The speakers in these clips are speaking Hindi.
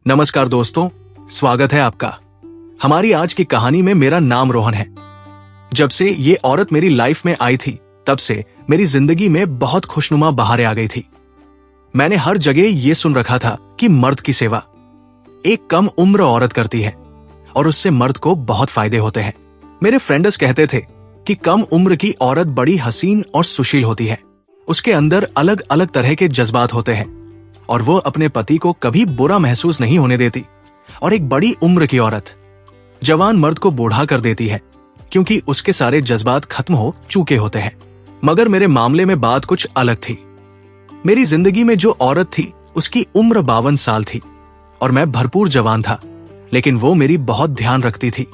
नमस्कार दोस्तों, स्वागत है आपका। हमारी आज की कहानी में मेरा नाम रोहन है। जब से ये औरत मेरी लाइफ में आई थी, तब से मेरी जिंदगी में बहुत खुशनुमा बहारें आ गई थी। मैंने हर जगह ये सुन रखा था कि मर्द की सेवा एक कम उम्र औरत करती है और उससे मर्द को बहुत फायदे होते हैं। मेरे फ्रेंड्स कहते थे कि कम उम्र की औरत बड़ी हसीन और सुशील होती है। उसके अंदर अलग अलग तरह के जज्बात होते हैं और वो अपने पति को कभी बुरा महसूस नहीं होने देती। और एक बड़ी उम्र की औरत जवान मर्द को बूढ़ा कर देती है, क्योंकि उसके सारे जज्बात खत्म हो चुके होते हैं। मगर मेरे मामले में बात कुछ अलग थी। मेरी जिंदगी में जो औरत थी उसकी उम्र 52 साल थी और मैं भरपूर जवान था, लेकिन वो मेरी बहुत ध्यान रखती थी।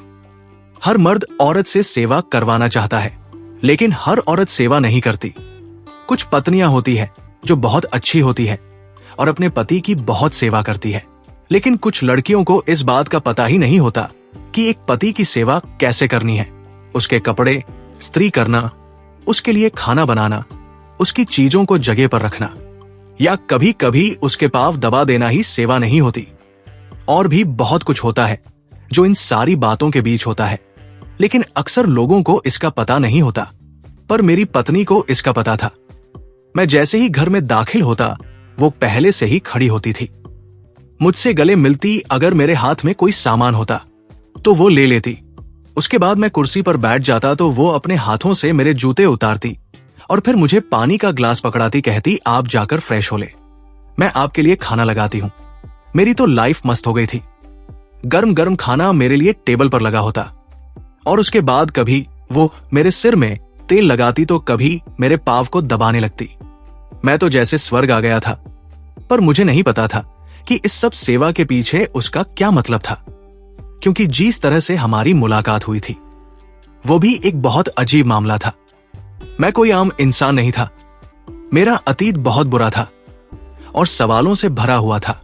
हर मर्द औरत से सेवा करवाना चाहता है, लेकिन हर औरत सेवा नहीं करती। कुछ पत्नियां होती है जो बहुत अच्छी होती है और अपने पति की बहुत सेवा करती है, लेकिन कुछ लड़कियों को इस बात का पता ही नहीं होता कि एक पति की सेवा कैसे करनी है। उसके कपड़े इस्त्री करना, उसके लिए खाना बनाना, उसकी चीजों को जगह पर रखना, या कभी कभी उसके पांव दबा देना ही सेवा नहीं होती। और भी बहुत कुछ होता है जो इन सारी बातों के बीच होता है, लेकिन अक्सर लोगों को इसका पता नहीं होता। पर मेरी पत्नी को इसका पता था। मैं जैसे ही घर में दाखिल होता, वो पहले से ही खड़ी होती थी। मुझसे गले मिलती। अगर मेरे हाथ में कोई सामान होता तो वो ले लेती। उसके बाद मैं कुर्सी पर बैठ जाता तो वो अपने हाथों से मेरे जूते उतारती और फिर मुझे पानी का ग्लास पकड़ाती, कहती, आप जाकर फ्रेश हो ले, मैं आपके लिए खाना लगाती हूं। मेरी तो लाइफ मस्त हो गई थी। गर्म गर्म खाना मेरे लिए टेबल पर लगा होता और उसके बाद कभी वो मेरे सिर में तेल लगाती तो कभी मेरे पांव को दबाने लगती। मैं तो जैसे स्वर्ग आ गया था। पर मुझे नहीं पता था कि इस सब सेवा के पीछे उसका क्या मतलब था, क्योंकि जिस तरह से हमारी मुलाकात हुई थी वो भी एक बहुत अजीब मामला था। मैं कोई आम इंसान नहीं था। मेरा अतीत बहुत बुरा था और सवालों से भरा हुआ था।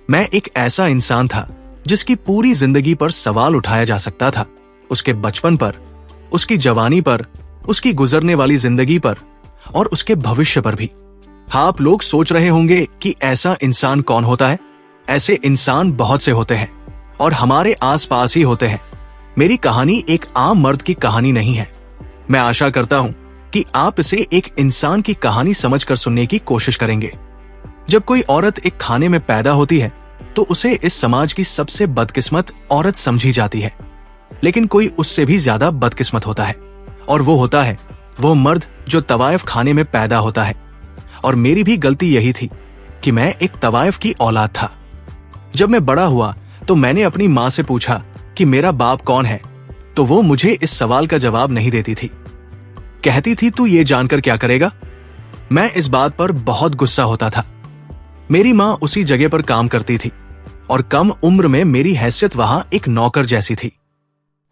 मैं एक ऐसा इंसान था जिसकी पूरी जिंदगी पर सवाल उठाया जा सकता था। उसके बचपन पर, उसकी जवानी पर, उसकी गुजरने वाली जिंदगी पर और उसके भविष्य पर भी। हाँ, आप लोग सोच रहे होंगे कि ऐसा इंसान कौन होता है। ऐसे इंसान बहुत से होते हैं और हमारे आसपास ही होते हैं। मेरी कहानी एक आम मर्द की कहानी नहीं है। मैं आशा करता हूं कि आप इसे एक इंसान की कहानी समझकर सुनने की कोशिश करेंगे। जब कोई औरत एक खाने में पैदा होती है तो उसे इस समाज की सबसे बदकिस्मत औरत समझी जाती है, लेकिन कोई उससे भी ज्यादा बदकिस्मत होता है और वो होता है वो मर्द जो तवायफ खाने में पैदा होता है। और मेरी भी गलती यही थी कि मैं एक तवायफ की औलाद था। जब मैं बड़ा हुआ तो मैंने अपनी माँ से पूछा कि मेरा बाप कौन है, तो वो मुझे इस सवाल का जवाब नहीं देती थी। कहती थी, तू ये जानकर क्या करेगा। मैं इस बात पर बहुत गुस्सा होता था। मेरी माँ उसी जगह पर काम करती थी और कम उम्र में मेरी हैसियत वहां एक नौकर जैसी थी।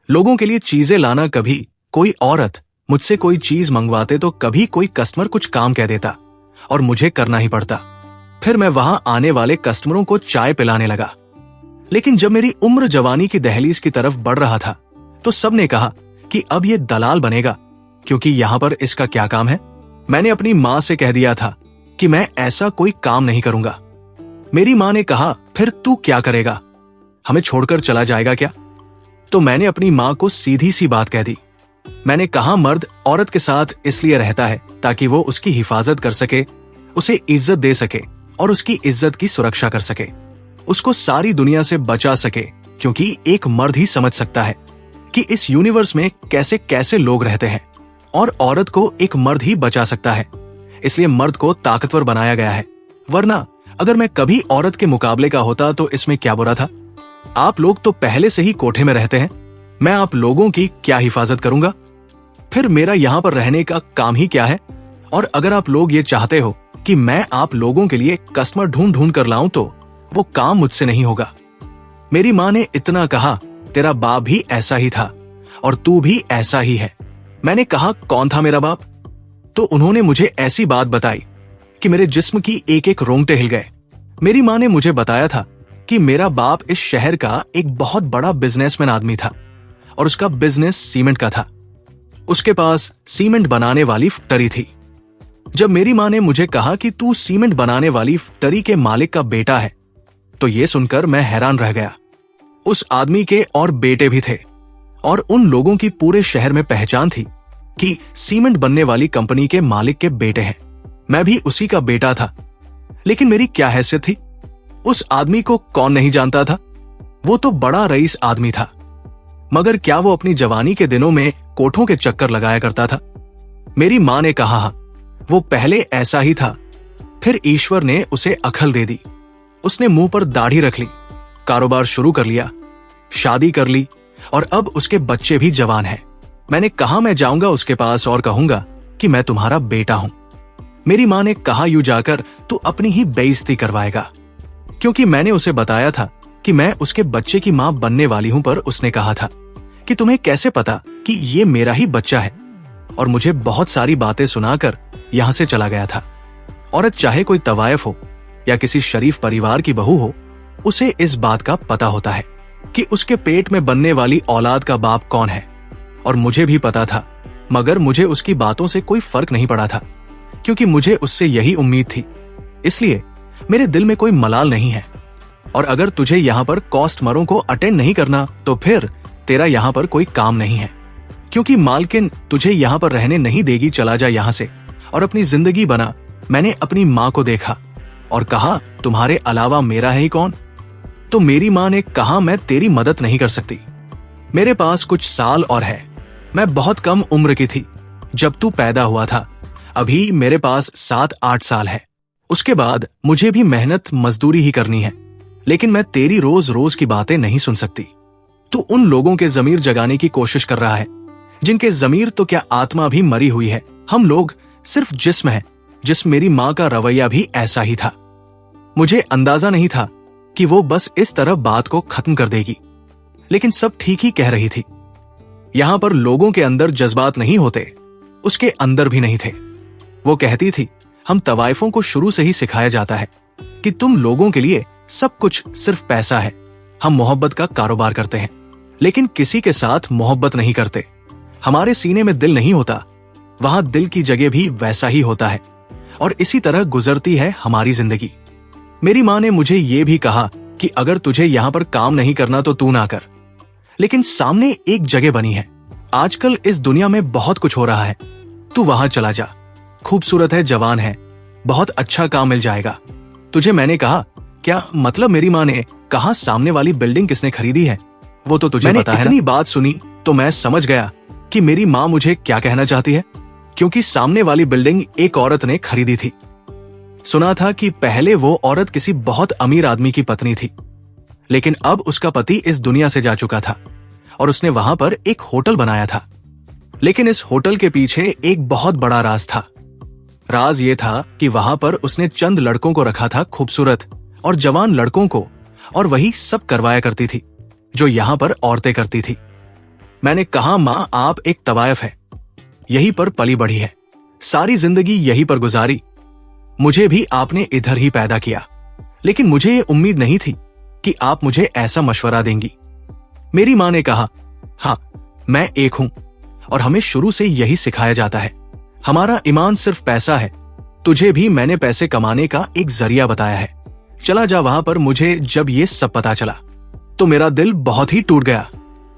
लोगों के लिए चीजें लाना, कभी कोई औरत मुझसे कोई चीज मंगवाते तो कभी कोई कस्टमर कुछ काम कह देता और मुझे करना ही पड़ता। फिर मैं वहां आने वाले कस्टमरों को चाय पिलाने लगा। लेकिन जब मेरी उम्र जवानी की दहलीज की तरफ बढ़ रहा था तो सबने कहा कि अब ये दलाल बनेगा, क्योंकि यहां पर इसका क्या काम है। मैंने अपनी माँ से कह दिया था कि मैं ऐसा कोई काम नहीं करूंगा। मेरी माँ ने कहा, फिर तू क्या करेगा, हमें छोड़कर चला जाएगा क्या। तो मैंने अपनी माँ को सीधी सी बात कह दी। मैंने कहा, मर्द औरत के साथ इसलिए रहता है ताकि वो उसकी हिफाजत कर सके, उसे इज्जत दे सके और उसकी इज्जत की सुरक्षा कर सके, उसको सारी दुनिया से बचा सके, क्योंकि एक मर्द ही समझ सकता है कि इस यूनिवर्स में कैसे कैसे लोग रहते हैं और औरत को एक मर्द ही बचा सकता है। इसलिए मर्द को ताकतवर बनाया गया है। वरना अगर मैं कभी औरत के मुकाबले का होता तो इसमें क्या बुरा था। आप लोग तो पहले से ही कोठे में रहते हैं, मैं आप लोगों की क्या हिफाजत करूंगा। फिर मेरा यहां पर रहने का काम ही क्या है। और अगर आप लोग ये चाहते हो कि मैं आप लोगों के लिए कस्टमर ढूंढ ढूंढ कर लाऊं तो वो काम मुझसे नहीं होगा। मेरी माँ ने इतना कहा, तेरा बाप भी ऐसा ही था और तू भी ऐसा ही है। मैंने कहा, कौन था मेरा बाप। तो उन्होंने मुझे ऐसी बात बताई कि मेरे जिस्म की एक एक रोंगटे हिल गए। मेरी माँ ने मुझे बताया था कि मेरा बाप इस शहर का एक बहुत बड़ा बिजनेसमैन आदमी था और उसका बिजनेस सीमेंट का था। उसके पास सीमेंट बनाने वाली फैक्ट्री थी। जब मेरी माँ ने मुझे कहा कि तू सीमेंट बनाने वाली फैक्ट्री के मालिक का बेटा है, तो ये सुनकर मैं हैरान रह गया। उस आदमी के और बेटे भी थे और उन लोगों की पूरे शहर में पहचान थी कि सीमेंट बनने वाली कंपनी के मालिक के बेटे हैं। मैं भी उसी का बेटा था। लेकिन मेरी क्या हैसियत थी? उस आदमी को कौन नहीं जानता था? वो तो बड़ा रईस आदमी था। मगर क्या वो अपनी जवानी के दिनों में कोठों के चक्कर लगाया करता था? मेरी मां ने कहा वो पहले ऐसा ही था, फिर ईश्वर ने उसे अकल दे दी। उसने मुंह पर दाढ़ी रख ली, कारोबार शुरू कर लिया, शादी कर ली और अब उसके बच्चे भी जवान हैं। मैंने कहा मैं जाऊंगा उसके पास और कहूंगा कि मैं तुम्हारा बेटा हूं। मेरी मां ने कहा यूं जाकर तू अपनी ही बेइज्जती करवाएगा, क्योंकि मैंने उसे बताया था कि मैं उसके बच्चे की मां बनने वाली हूं। पर उसने कहा था कि तुम्हें कैसे पता कि ये मेरा ही बच्चा है, और मुझे बहुत सारी बातें सुनाकर यहां से चला गया था। औरत चाहे कोई तवायफ हो या किसी शरीफ परिवार की बहू हो, उसे इस बात का पता होता है कि उसके पेट में बनने वाली औलाद का बाप कौन है। और मुझे भी पता था, मगर मुझे उसकी बातों से कोई फर्क नहीं पड़ा था, क्योंकि मुझे उससे यही उम्मीद थी। इसलिए मेरे दिल में कोई मलाल नहीं है। और अगर तुझे यहाँ पर कॉस्टमरों को अटेंड नहीं करना तो फिर तेरा यहाँ पर कोई काम नहीं है, क्योंकि मालकिन तुझे यहाँ पर रहने नहीं देगी। चला जा यहाँ से और अपनी जिंदगी बना। मैंने अपनी माँ को देखा और कहा तुम्हारे अलावा मेरा है ही कौन? तो मेरी माँ ने कहा मैं तेरी मदद नहीं कर सकती। मेरे पास कुछ साल और है। मैं बहुत कम उम्र की थी जब तू पैदा हुआ था। अभी मेरे पास 7-8 साल है। उसके बाद मुझे भी मेहनत मजदूरी ही करनी है। लेकिन मैं तेरी रोज रोज की बातें नहीं सुन सकती। तू उन लोगों के जमीर जगाने की कोशिश कर रहा है जिनके जमीर तो क्या आत्मा भी मरी हुई है। हम लोग सिर्फ जिस्म है। जिस मेरी माँ का रवैया भी ऐसा ही था। मुझे अंदाजा नहीं था कि वो बस इस तरह बात को खत्म कर देगी, लेकिन सब ठीक ही कह रही थी। यहां पर लोगों के अंदर जज्बात नहीं होते, उसके अंदर भी नहीं थे। वो कहती थी हम तवाइफों को शुरू से ही सिखाया जाता है कि तुम लोगों के लिए सब कुछ सिर्फ पैसा है। हम मोहब्बत का कारोबार करते हैं, लेकिन किसी के साथ मोहब्बत नहीं करते। हमारे सीने में दिल नहीं होता, वहां दिल की जगह भी वैसा ही होता है। और इसी तरह गुजरती है हमारी जिंदगी। मेरी माँ ने मुझे ये भी कहा कि अगर तुझे यहाँ पर काम नहीं करना तो तू ना कर, लेकिन सामने एक जगह बनी है। आजकल इस दुनिया में बहुत कुछ हो रहा है, तू वहां चला जा। खूबसूरत है, जवान है, बहुत अच्छा काम मिल जाएगा तुझे। मैंने कहा क्या मतलब? मेरी माँ ने कहा सामने वाली बिल्डिंग किसने खरीदी है वो तो तुझे पता है ना? इतनी बात सुनी तो मैं समझ गया कि मेरी माँ मुझे क्या कहना चाहती है, क्योंकि सामने वाली बिल्डिंग एक औरत ने खरीदी थी। सुना था कि पहले वो औरत किसी बहुत अमीर आदमी की पत्नी थी, लेकिन अब उसका पति इस दुनिया से जा चुका था और उसने वहां पर एक होटल बनाया था। लेकिन इस होटल के पीछे एक बहुत बड़ा राज था। राज ये था कि वहां पर उसने चंद लड़कों को रखा था, खूबसूरत और जवान लड़कों को, और वही सब करवाया करती थी जो यहां पर औरतें करती थी। मैंने कहा माँ आप एक तवायफ है, यहीं पर पली बढ़ी है, सारी जिंदगी यहीं पर गुजारी। मुझे भी आपने इधर ही पैदा किया, लेकिन मुझे ये उम्मीद नहीं थी कि आप मुझे ऐसा मशवरा देंगी। मेरी माँ ने कहा हाँ मैं एक हूं और हमें शुरू से यही सिखाया जाता है, हमारा ईमान सिर्फ पैसा है। तुझे भी मैंने पैसे कमाने का एक जरिया बताया है, चला जा वहां पर। मुझे जब ये सब पता चला तो मेरा दिल बहुत ही टूट गया।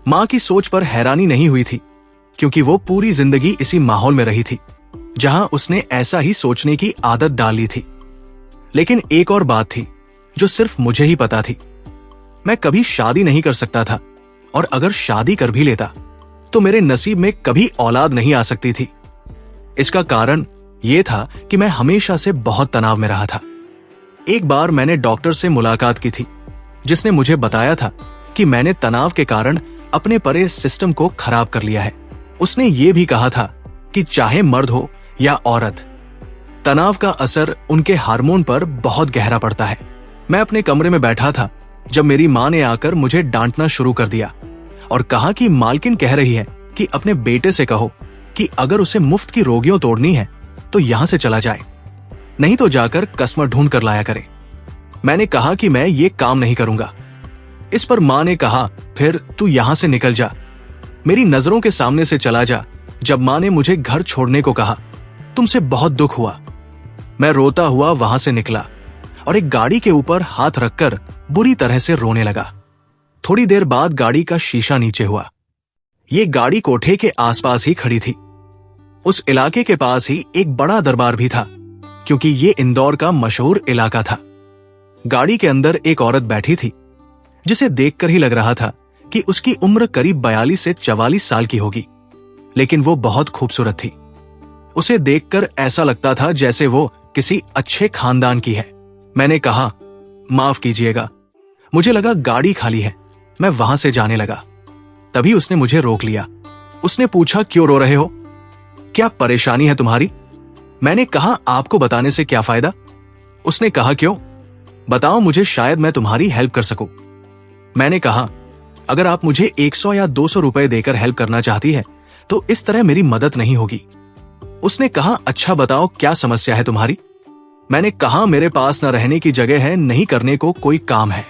माँ की सोच पर हैरानी नहीं हुई थी, क्योंकि वो पूरी जिंदगी इसी माहौल में रही थी जहां उसने ऐसा ही सोचने की आदत डाल ली थी। लेकिन एक और बात थी जो सिर्फ मुझे ही पता थी। मैं कभी शादी नहीं कर सकता था, और अगर शादी कर भी लेता तो मेरे नसीब में कभी औलाद नहीं आ सकती थी। इसका कारण यह था कि मैं हमेशा से बहुत तनाव में रहा था। एक बार मैंने डॉक्टर से मुलाकात की थी, जिसने मुझे बताया था कि मैंने तनाव के कारण अपने परे सिस्टम को खराब कर लिया है। उसने ये भी कहा था कि चाहे मर्द हो या औरत, तनाव का असर उनके हार्मोन पर बहुत गहरा पड़ता है। मैं अपने कमरे में बैठा था जब मेरी माँ ने आकर मुझे डांटना शुरू कर दिया और कहा कि मालकिन कह रही है कि अपने बेटे से कहो कि अगर उसे मुफ्त की रोगियों तोड़नी है तो यहां से चला जाए, नहीं तो जाकर कस्टमर ढूंढ कर लाया करे। मैंने कहा कि मैं ये काम नहीं करूंगा। इस पर माँ ने कहा फिर तू यहां से निकल जा, मेरी नजरों के सामने से चला जा। जब माँ ने मुझे घर छोड़ने को कहा, तुमसे बहुत दुख हुआ। मैं रोता हुआ वहां से निकला और एक गाड़ी के ऊपर हाथ रखकर बुरी तरह से रोने लगा। थोड़ी देर बाद गाड़ी का शीशा नीचे हुआ। ये गाड़ी कोठे के आसपास ही खड़ी थी। उस इलाके के पास ही एक बड़ा दरबार भी था, क्योंकि ये इंदौर का मशहूर इलाका था। गाड़ी के अंदर एक औरत बैठी थी, जिसे देखकर ही लग रहा था कि उसकी उम्र करीब 42 से 44 साल की होगी, लेकिन वो बहुत खूबसूरत थी। उसे देखकर ऐसा लगता था जैसे वो किसी अच्छे खानदान की है। मैंने कहा, माफ कीजिएगा, मुझे लगा गाड़ी खाली है। मैं वहां से जाने लगा। तभी उसने मुझे रोक लिया। उसने पूछा, क्यों रो रहे हो? क्या परेशानी है तुम्हारी? मैंने कहा, आपको बताने से क्या फायदा? उसने कहा, क्यों? बताओ मुझे, शायद मैं तुम्हारी हेल्प कर सकूं। मैंने कहा, अगर आप मुझे 100 या 200 रुपए देकर हेल्प करना चाहती है तो इस तरह मेरी मदद नहीं होगी। उसने कहा, अच्छा बताओ क्या समस्या है तुम्हारी? मैंने कहा, मेरे पास न रहने की जगह है, नहीं करने को कोई काम है।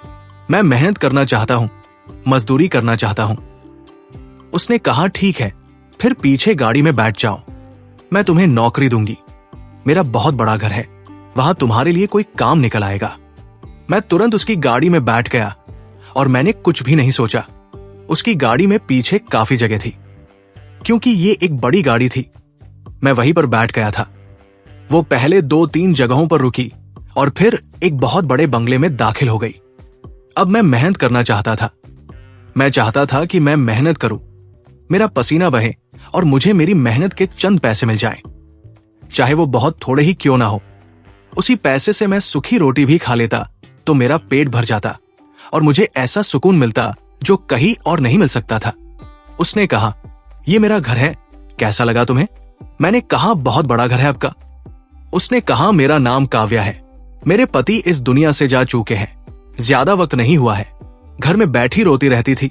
मैं मेहनत करना चाहता हूं, मजदूरी करना चाहता हूं। उसने कहा, ठीक है, फिर पीछे गाड़ी में बैठ जाओ, मैं तुम्हें नौकरी दूंगी। मेरा बहुत बड़ा घर है, वहां तुम्हारे लिए कोई काम निकल आएगा। मैं तुरंत उसकी गाड़ी में बैठ गया और मैंने कुछ भी नहीं सोचा। उसकी गाड़ी में पीछे काफी जगह थी, क्योंकि ये एक बड़ी गाड़ी थी। मैं वहीं पर बैठ गया था। वो पहले 2-3 जगहों पर रुकी और फिर एक बहुत बड़े बंगले में दाखिल हो गई। अब मैं मेहनत करना चाहता था। मैं चाहता था कि मैं मेहनत करूं, मेरा पसीना बहे और मुझे मेरी मेहनत के चंद पैसे मिल जाएं, चाहे वो बहुत थोड़े ही क्यों ना हो। उसी पैसे से मैं सूखी रोटी भी खा लेता तो मेरा पेट भर जाता और मुझे ऐसा सुकून मिलता जो कहीं और नहीं मिल सकता था। उसने कहा, ये मेरा घर है, कैसा लगा तुम्हें? मैंने कहा, बहुत बड़ा घर है आपका। उसने कहा, मेरा नाम काव्या है, मेरे पति इस दुनिया से जा चुके हैं, ज्यादा वक्त नहीं हुआ है। घर में बैठी रोती रहती थी।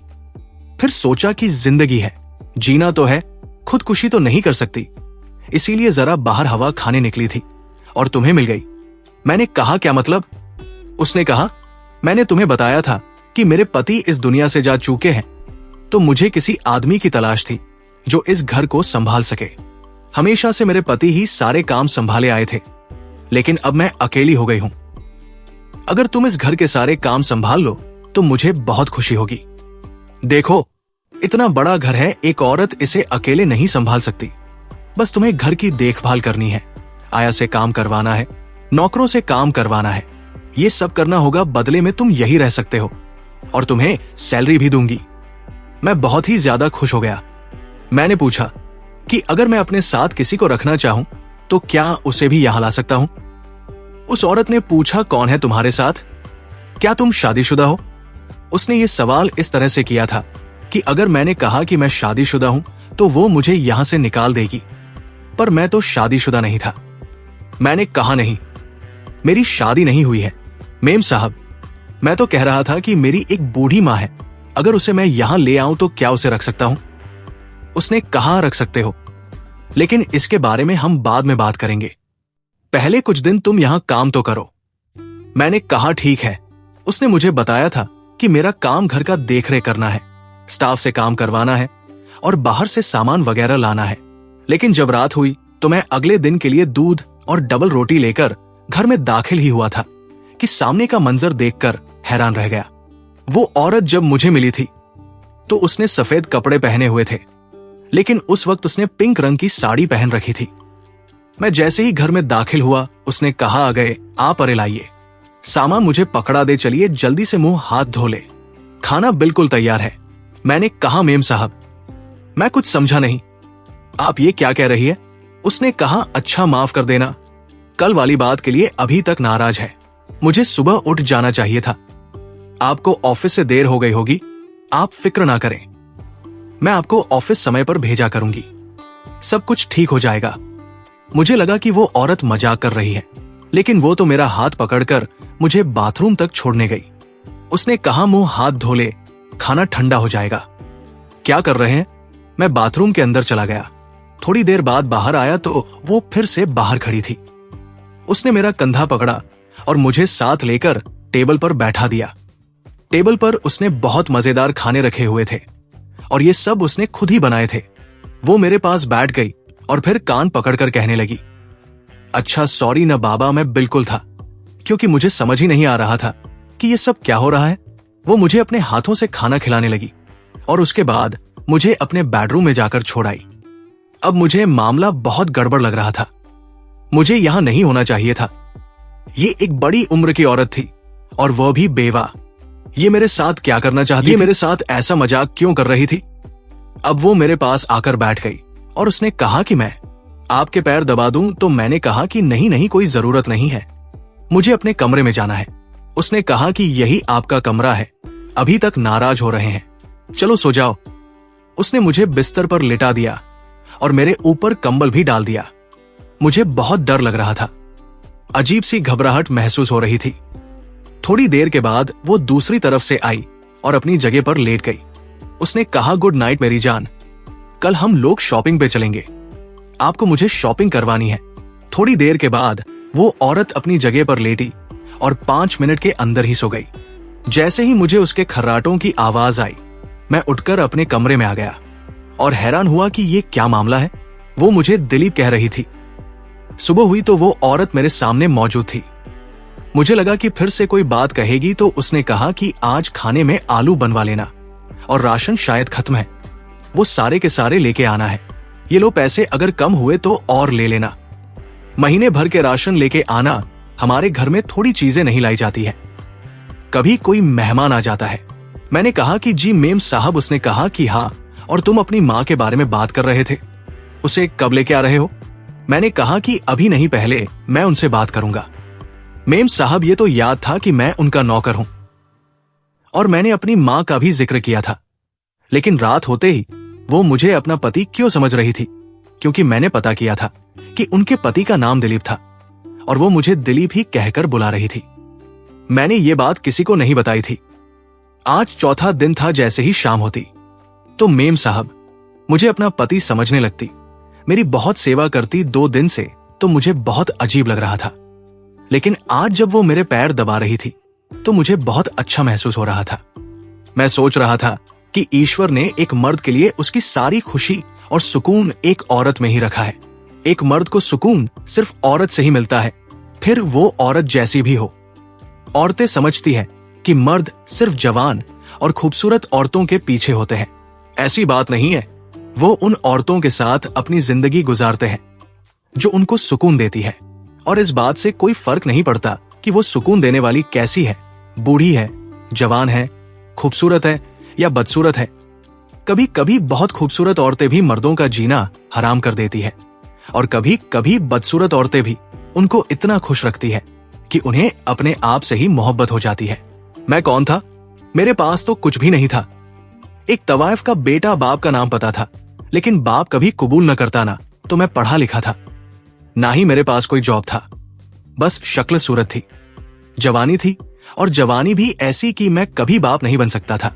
फिर सोचा कि जिंदगी है, जीना तो है, खुदकुशी तो नहीं कर सकती, इसीलिए जरा बाहर हवा खाने निकली थी और तुम्हें मिल गई। मैंने कहा, क्या मतलब? उसने कहा, मैंने तुम्हें बताया था कि मेरे पति इस दुनिया से जा चुके हैं, तो मुझे किसी आदमी की तलाश थी जो इस घर को संभाल सके। हमेशा से मेरे पति ही सारे काम संभाले आए थे, लेकिन अब मैं अकेली हो गई हूं। अगर तुम इस घर के सारे काम संभाल लो तो मुझे बहुत खुशी होगी। देखो, इतना बड़ा घर है, एक औरत इसे अकेले नहीं संभाल सकती। बस तुम्हें घर की देखभाल करनी है, आया से काम करवाना है, नौकरों से काम करवाना है, ये सब करना होगा। बदले में तुम यही रह सकते हो और तुम्हें सैलरी भी दूंगी। मैं बहुत ही ज्यादा खुश हो गया। मैंने पूछा कि अगर मैं अपने साथ किसी को रखना चाहूं तो क्या उसे भी यहां ला सकता हूं? उस औरत ने पूछा, कौन है तुम्हारे साथ? क्या तुम शादीशुदा हो? उसने ये सवाल इस तरह से किया था कि अगर मैंने कहा कि मैं शादीशुदा हूं तो वो मुझे यहां से निकाल देगी, पर मैं तो शादीशुदा नहीं था। मैंने कहा, नहीं, मेरी शादी नहीं हुई है मेम साहब। मैं तो कह रहा था कि मेरी एक बूढ़ी मां है, अगर उसे मैं यहां ले आऊं तो क्या उसे रख सकता हूं? उसने कहा, रख सकते हो, लेकिन इसके बारे में हम बाद में बात करेंगे, पहले कुछ दिन तुम यहां काम तो करो। मैंने कहा, ठीक है। उसने मुझे बताया था कि मेरा काम घर का देखरेख करना है, स्टाफ से काम करवाना है और बाहर से सामान वगैरह लाना है। लेकिन जब रात हुई तो मैं अगले दिन के लिए दूध और डबल रोटी लेकर घर में दाखिल ही हुआ था कि सामने का मंजर देखकर हैरान रह गया। वो औरत जब मुझे मिली थी तो उसने सफेद कपड़े पहने हुए थे, लेकिन उस वक्त उसने पिंक रंग की साड़ी पहन रखी थी। मैं जैसे ही घर में दाखिल हुआ उसने कहा, आ गए आप, अरे लाइए सामान, मुझे पकड़ा दे, चलिए जल्दी से मुंह हाथ धो ले, खाना बिल्कुल तैयार है। मैंने कहा, मेम साहब, मैं कुछ समझा नहीं, आप ये क्या कह रही है? उसने कहा, अच्छा माफ कर देना, कल वाली बात के लिए अभी तक नाराज है, मुझे सुबह उठ जाना चाहिए था, आपको ऑफिस से देर हो गई होगी, आप फिक्र ना करें, मैं आपको ऑफिस समय पर भेजा करूंगी, सब कुछ ठीक हो जाएगा। मुझे लगा कि वो औरत मजाक कर रही है, लेकिन वो तो मेरा हाथ पकड़कर मुझे बाथरूम तक छोड़ने गई। उसने कहा, मुंह हाथ धो ले, खाना ठंडा हो जाएगा। क्या कर रहे हैं? मैं बाथरूम के अंदर चला गया। थोड़ी देर बाद बाहर आया तो वो फिर से बाहर खड़ी थी। उसने मेरा कंधा पकड़ा और मुझे साथ लेकर टेबल पर बैठा दिया। टेबल पर उसने बहुत मजेदार खाने रखे हुए थे और ये सब उसने खुद ही बनाए थे। वो मेरे पास बैठ गई और फिर कान पकड़कर कहने लगी, अच्छा सॉरी न बाबा, मैं बिल्कुल था, क्योंकि मुझे समझ ही नहीं आ रहा था कि ये सब क्या हो रहा है। वो मुझे अपने हाथों से खाना खिलाने लगी और उसके बाद मुझे अपने बेडरूम में जाकर छोड़ आई। अब मुझे मामला बहुत गड़बड़ लग रहा था। मुझे यहां नहीं होना चाहिए था। ये एक बड़ी उम्र की औरत थी और वह भी बेवा। ये मेरे साथ क्या करना चाहती थी? मेरे साथ ऐसा मजाक क्यों कर रही थी? अब वो मेरे पास आकर बैठ गई और उसने कहा कि मैं आपके पैर दबा दूं, तो मैंने कहा कि नहीं नहीं, कोई जरूरत नहीं है, मुझे अपने कमरे में जाना है। उसने कहा कि यही आपका कमरा है, अभी तक नाराज हो रहे हैं, चलो सो जाओ। उसने मुझे बिस्तर पर लिटा दिया और मेरे ऊपर कंबल भी डाल दिया। मुझे बहुत डर लग रहा था, अजीब सी घबराहट महसूस हो रही थी। थोड़ी देर के बाद वो दूसरी तरफ से आई और अपनी जगह पर लेट गई। उसने कहा, गुड नाइट मेरी जान, कल हम लोग शॉपिंग पे चलेंगे, आपको मुझे शॉपिंग करवानी है। थोड़ी देर के बाद वो औरत अपनी जगह पर लेटी और 5 मिनट के अंदर ही सो गई। जैसे ही मुझे उसके खर्राटों की आवाज आई, मैं उठकर अपने कमरे में आ गया और हैरान हुआ कि ये क्या मामला है। वो मुझे दिलीप कह रही थी। सुबह हुई तो वो औरत मेरे सामने मौजूद थी। मुझे लगा कि फिर से कोई बात कहेगी, तो उसने कहा कि आज खाने में आलू बनवा लेना और राशन शायद खत्म है, वो सारे के सारे लेके आना है। ये लो पैसे, अगर कम हुए तो और ले लेना। महीने भर के राशन लेके आना, हमारे घर में थोड़ी चीजें नहीं लाई जाती है, कभी कोई मेहमान आ जाता है। मैंने कहा कि जी मेम साहब। उसने कहा कि हाँ, और तुम अपनी माँ के बारे में बात कर रहे थे, उसे कब लेके आ रहे हो? मैंने कहा कि अभी नहीं, पहले मैं उनसे बात करूंगा। मेम साहब, ये तो याद था कि मैं उनका नौकर हूं और मैंने अपनी माँ का भी जिक्र किया था, लेकिन रात होते ही वो मुझे अपना पति क्यों समझ रही थी, क्योंकि मैंने पता किया था कि उनके पति का नाम दिलीप था और वो मुझे दिलीप ही कहकर बुला रही थी। मैंने ये बात किसी को नहीं बताई थी। आज चौथा दिन था। जैसे ही शाम होती तो मेम साहब मुझे अपना पति समझने लगती, मेरी बहुत सेवा करती 2 दिन से, तो मुझे बहुत अजीब लग रहा था। लेकिन आज जब वो मेरे पैर दबा रही थी तो मुझे बहुत अच्छा महसूस हो रहा था। मैं सोच रहा था कि ईश्वर ने एक मर्द के लिए उसकी सारी खुशी और सुकून एक औरत में ही रखा है। एक मर्द को सुकून सिर्फ औरत से ही मिलता है, फिर वो औरत जैसी भी हो। औरतें समझती है कि मर्द सिर्फ जवान और खूबसूरत औरतों के पीछे होते हैं। ऐसी बात नहीं है। वो उन औरतों के साथ अपनी जिंदगी गुजारते हैं जो उनको सुकून देती है, और इस बात से कोई फर्क नहीं पड़ता कि वो सुकून देने वाली कैसी है, बूढ़ी है, जवान है, खूबसूरत है या बदसूरत है। कभी कभी बहुत खूबसूरत औरतें भी मर्दों का जीना हराम कर देती है, और कभी कभी बदसूरत औरतें भी उनको इतना खुश रखती है कि उन्हें अपने आप से ही मोहब्बत हो जाती है। मैं कौन था? मेरे पास तो कुछ भी नहीं था। एक तवाइफ का बेटा, बाप का नाम पता था, लेकिन बाप कभी कबूल न करता ना तो मैं पढ़ा लिखा था, ना ही मेरे पास कोई जॉब था। बस शक्ल सूरत थी, जवानी थी, और जवानी भी ऐसी कि मैं कभी बाप नहीं बन सकता था।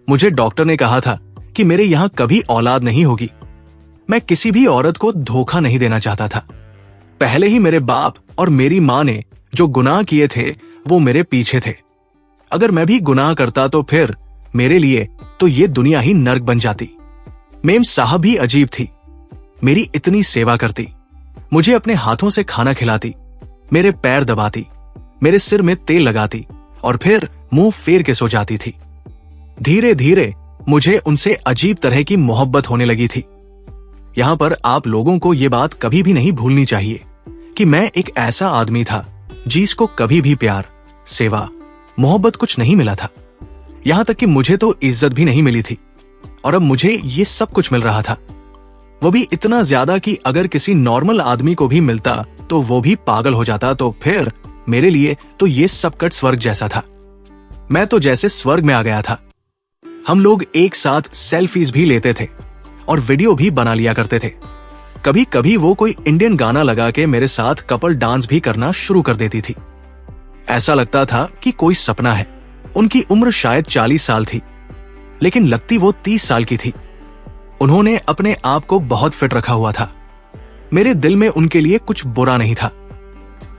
मुझे डॉक्टर ने कहा था कि मेरे यहां कभी औलाद नहीं होगी। मैं किसी भी औरत को धोखा नहीं देना चाहता था। पहले ही मेरे बाप और मेरी माँ ने जो गुनाह किए थे वो मेरे पीछे थे। अगर मैं भी गुनाह करता तो फिर मेरे लिए तो ये दुनिया ही नर्क बन जाती। मेम साहब भी अजीब थी, मेरी इतनी सेवा करती, मुझे अपने हाथों से खाना खिलाती, मेरे पैर दबाती, मेरे सिर में तेल लगाती और फिर मुंह फेर के सो जाती थी। धीरे धीरे मुझे उनसे अजीब तरह की मोहब्बत होने लगी थी। यहां पर आप लोगों को यह बात कभी भी नहीं भूलनी चाहिए कि मैं एक ऐसा आदमी था जिसको कभी भी प्यार, सेवा, मोहब्बत कुछ नहीं मिला था। यहां तक कि मुझे तो इज्जत भी नहीं मिली थी, और अब मुझे ये सब कुछ मिल रहा था, वो भी इतना ज्यादा कि अगर किसी नॉर्मल आदमी को भी मिलता तो वो भी पागल हो जाता। तो फिर मेरे लिए तो ये सब कट स्वर्ग जैसा था। मैं तो जैसे स्वर्ग में आ गया था। हम लोग एक साथ सेल्फीज भी लेते थे और वीडियो भी बना लिया करते थे। कभी कभी वो कोई इंडियन गाना लगा के मेरे साथ कपल डांस भी करना शुरू कर देती थी। ऐसा लगता था कि कोई सपना है। उनकी उम्र शायद 40 साल थी, लेकिन लगती वो 30 साल की थी। उन्होंने अपने आप को बहुत फिट रखा हुआ था। मेरे दिल में उनके लिए कुछ बुरा नहीं था।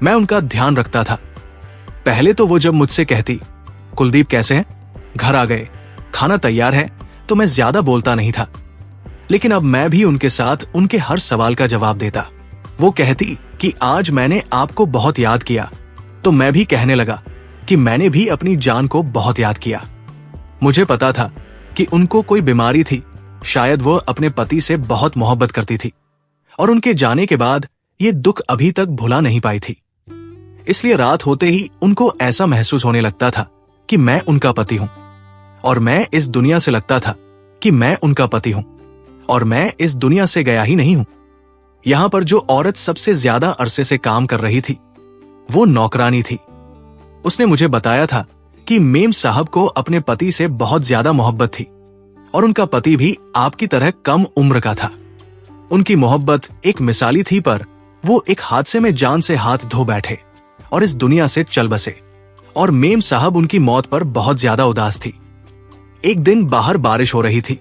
मैं उनका ध्यान रखता था। पहले तो वो जब मुझसे कहती, कुलदीप कैसे हैं, घर आ गए, खाना तैयार है, तो मैं ज्यादा बोलता नहीं था। लेकिन अब मैं भी उनके साथ उनके हर सवाल का जवाब देता। वो कहती कि आज मैंने आपको बहुत याद किया, तो मैं भी कहने लगा कि मैंने भी अपनी जान को बहुत याद किया। मुझे पता था कि उनको कोई बीमारी थी, शायद वो अपने पति से बहुत मोहब्बत करती थी और उनके जाने के बाद ये दुख अभी तक भुला नहीं पाई थी। इसलिए रात होते ही उनको ऐसा महसूस होने लगता था कि मैं उनका पति हूं और मैं इस दुनिया से लगता था कि मैं उनका पति हूं और मैं इस दुनिया से गया ही नहीं हूं। यहां पर जो औरत सबसे ज्यादा अरसे से काम कर रही थी वो नौकरानी थी। उसने मुझे बताया था कि मेम साहब को अपने पति से बहुत ज्यादा मोहब्बत थी और उनका पति भी आपकी तरह कम उम्र का था। उनकी मोहब्बत एक मिसाली थी, पर वो एक हादसे में जान से हाथ धो बैठे और इस दुनिया से चल बसे और मेम साहब उनकी मौत पर बहुत ज्यादा उदास थी। एक दिन बाहर बारिश हो रही थी।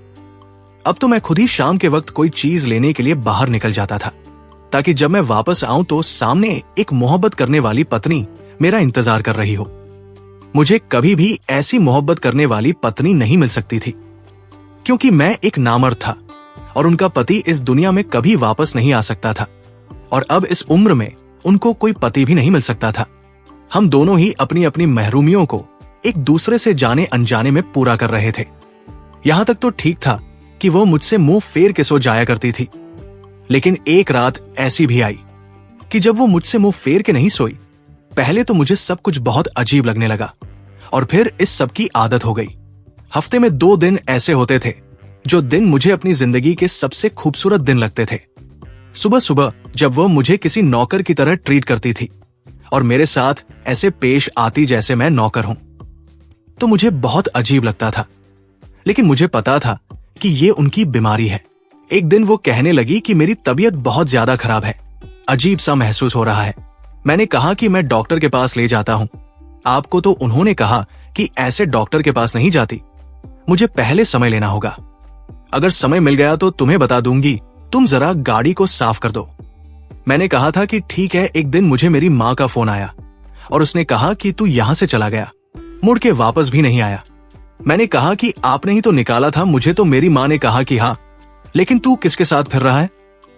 अब तो मैं खुद ही शाम के वक्त कोई चीज लेने के लिए बाहर निकल जाता था ताकि जब मैं वापस आऊं तो सामने एक मोहब्बत करने वाली पत्नी मेरा इंतजार कर रही हो। मुझे कभी भी ऐसी मोहब्बत करने वाली पत्नी नहीं मिल सकती थी क्योंकि मैं एक नामर्द था और उनका पति इस दुनिया में कभी वापस नहीं आ सकता था और अब इस उम्र में उनको कोई पति भी नहीं मिल सकता था। हम दोनों ही अपनी अपनी महरूमियों को एक दूसरे से जाने अनजाने में पूरा कर रहे थे। यहां तक तो ठीक था कि वो मुझसे मुंह फेर के सो जाया करती थी, लेकिन एक रात ऐसी भी आई कि जब वो मुझसे मुंह फेर के नहीं सोई। पहले तो मुझे सब कुछ बहुत अजीब लगने लगा और फिर इस सब की आदत हो गई। हफ्ते में 2 दिन ऐसे होते थे जो दिन मुझे अपनी जिंदगी के सबसे खूबसूरत दिन लगते थे। सुबह सुबह जब वो मुझे किसी नौकर की तरह ट्रीट करती थी और मेरे साथ ऐसे पेश आती जैसे मैं नौकर हूं, तो मुझे बहुत अजीब लगता था। लेकिन मुझे पता था कि ये उनकी बीमारी है। एक दिन वो कहने लगी कि मेरी तबीयत बहुत ज्यादा खराब है, अजीब सा महसूस हो रहा है। मैंने कहा कि मैं डॉक्टर के पास ले जाता हूं। आपको तो उन्होंने कहा कि ऐसे डॉक्टर के पास नहीं जाती, मुझे पहले समय लेना होगा। अगर समय मिल गया तो तुम्हें बता दूंगी, तुम जरा गाड़ी को साफ कर दो। मैंने कहा था कि ठीक है। एक दिन मुझे मेरी माँ का फोन आया और उसने कहा कि तू यहां से चला गया, मुड़ के वापस भी नहीं आया। मैंने कहा कि आपने ही तो निकाला था मुझे। तो मेरी माँ ने कहा कि हाँ, लेकिन तू किसके साथ फिर रहा है?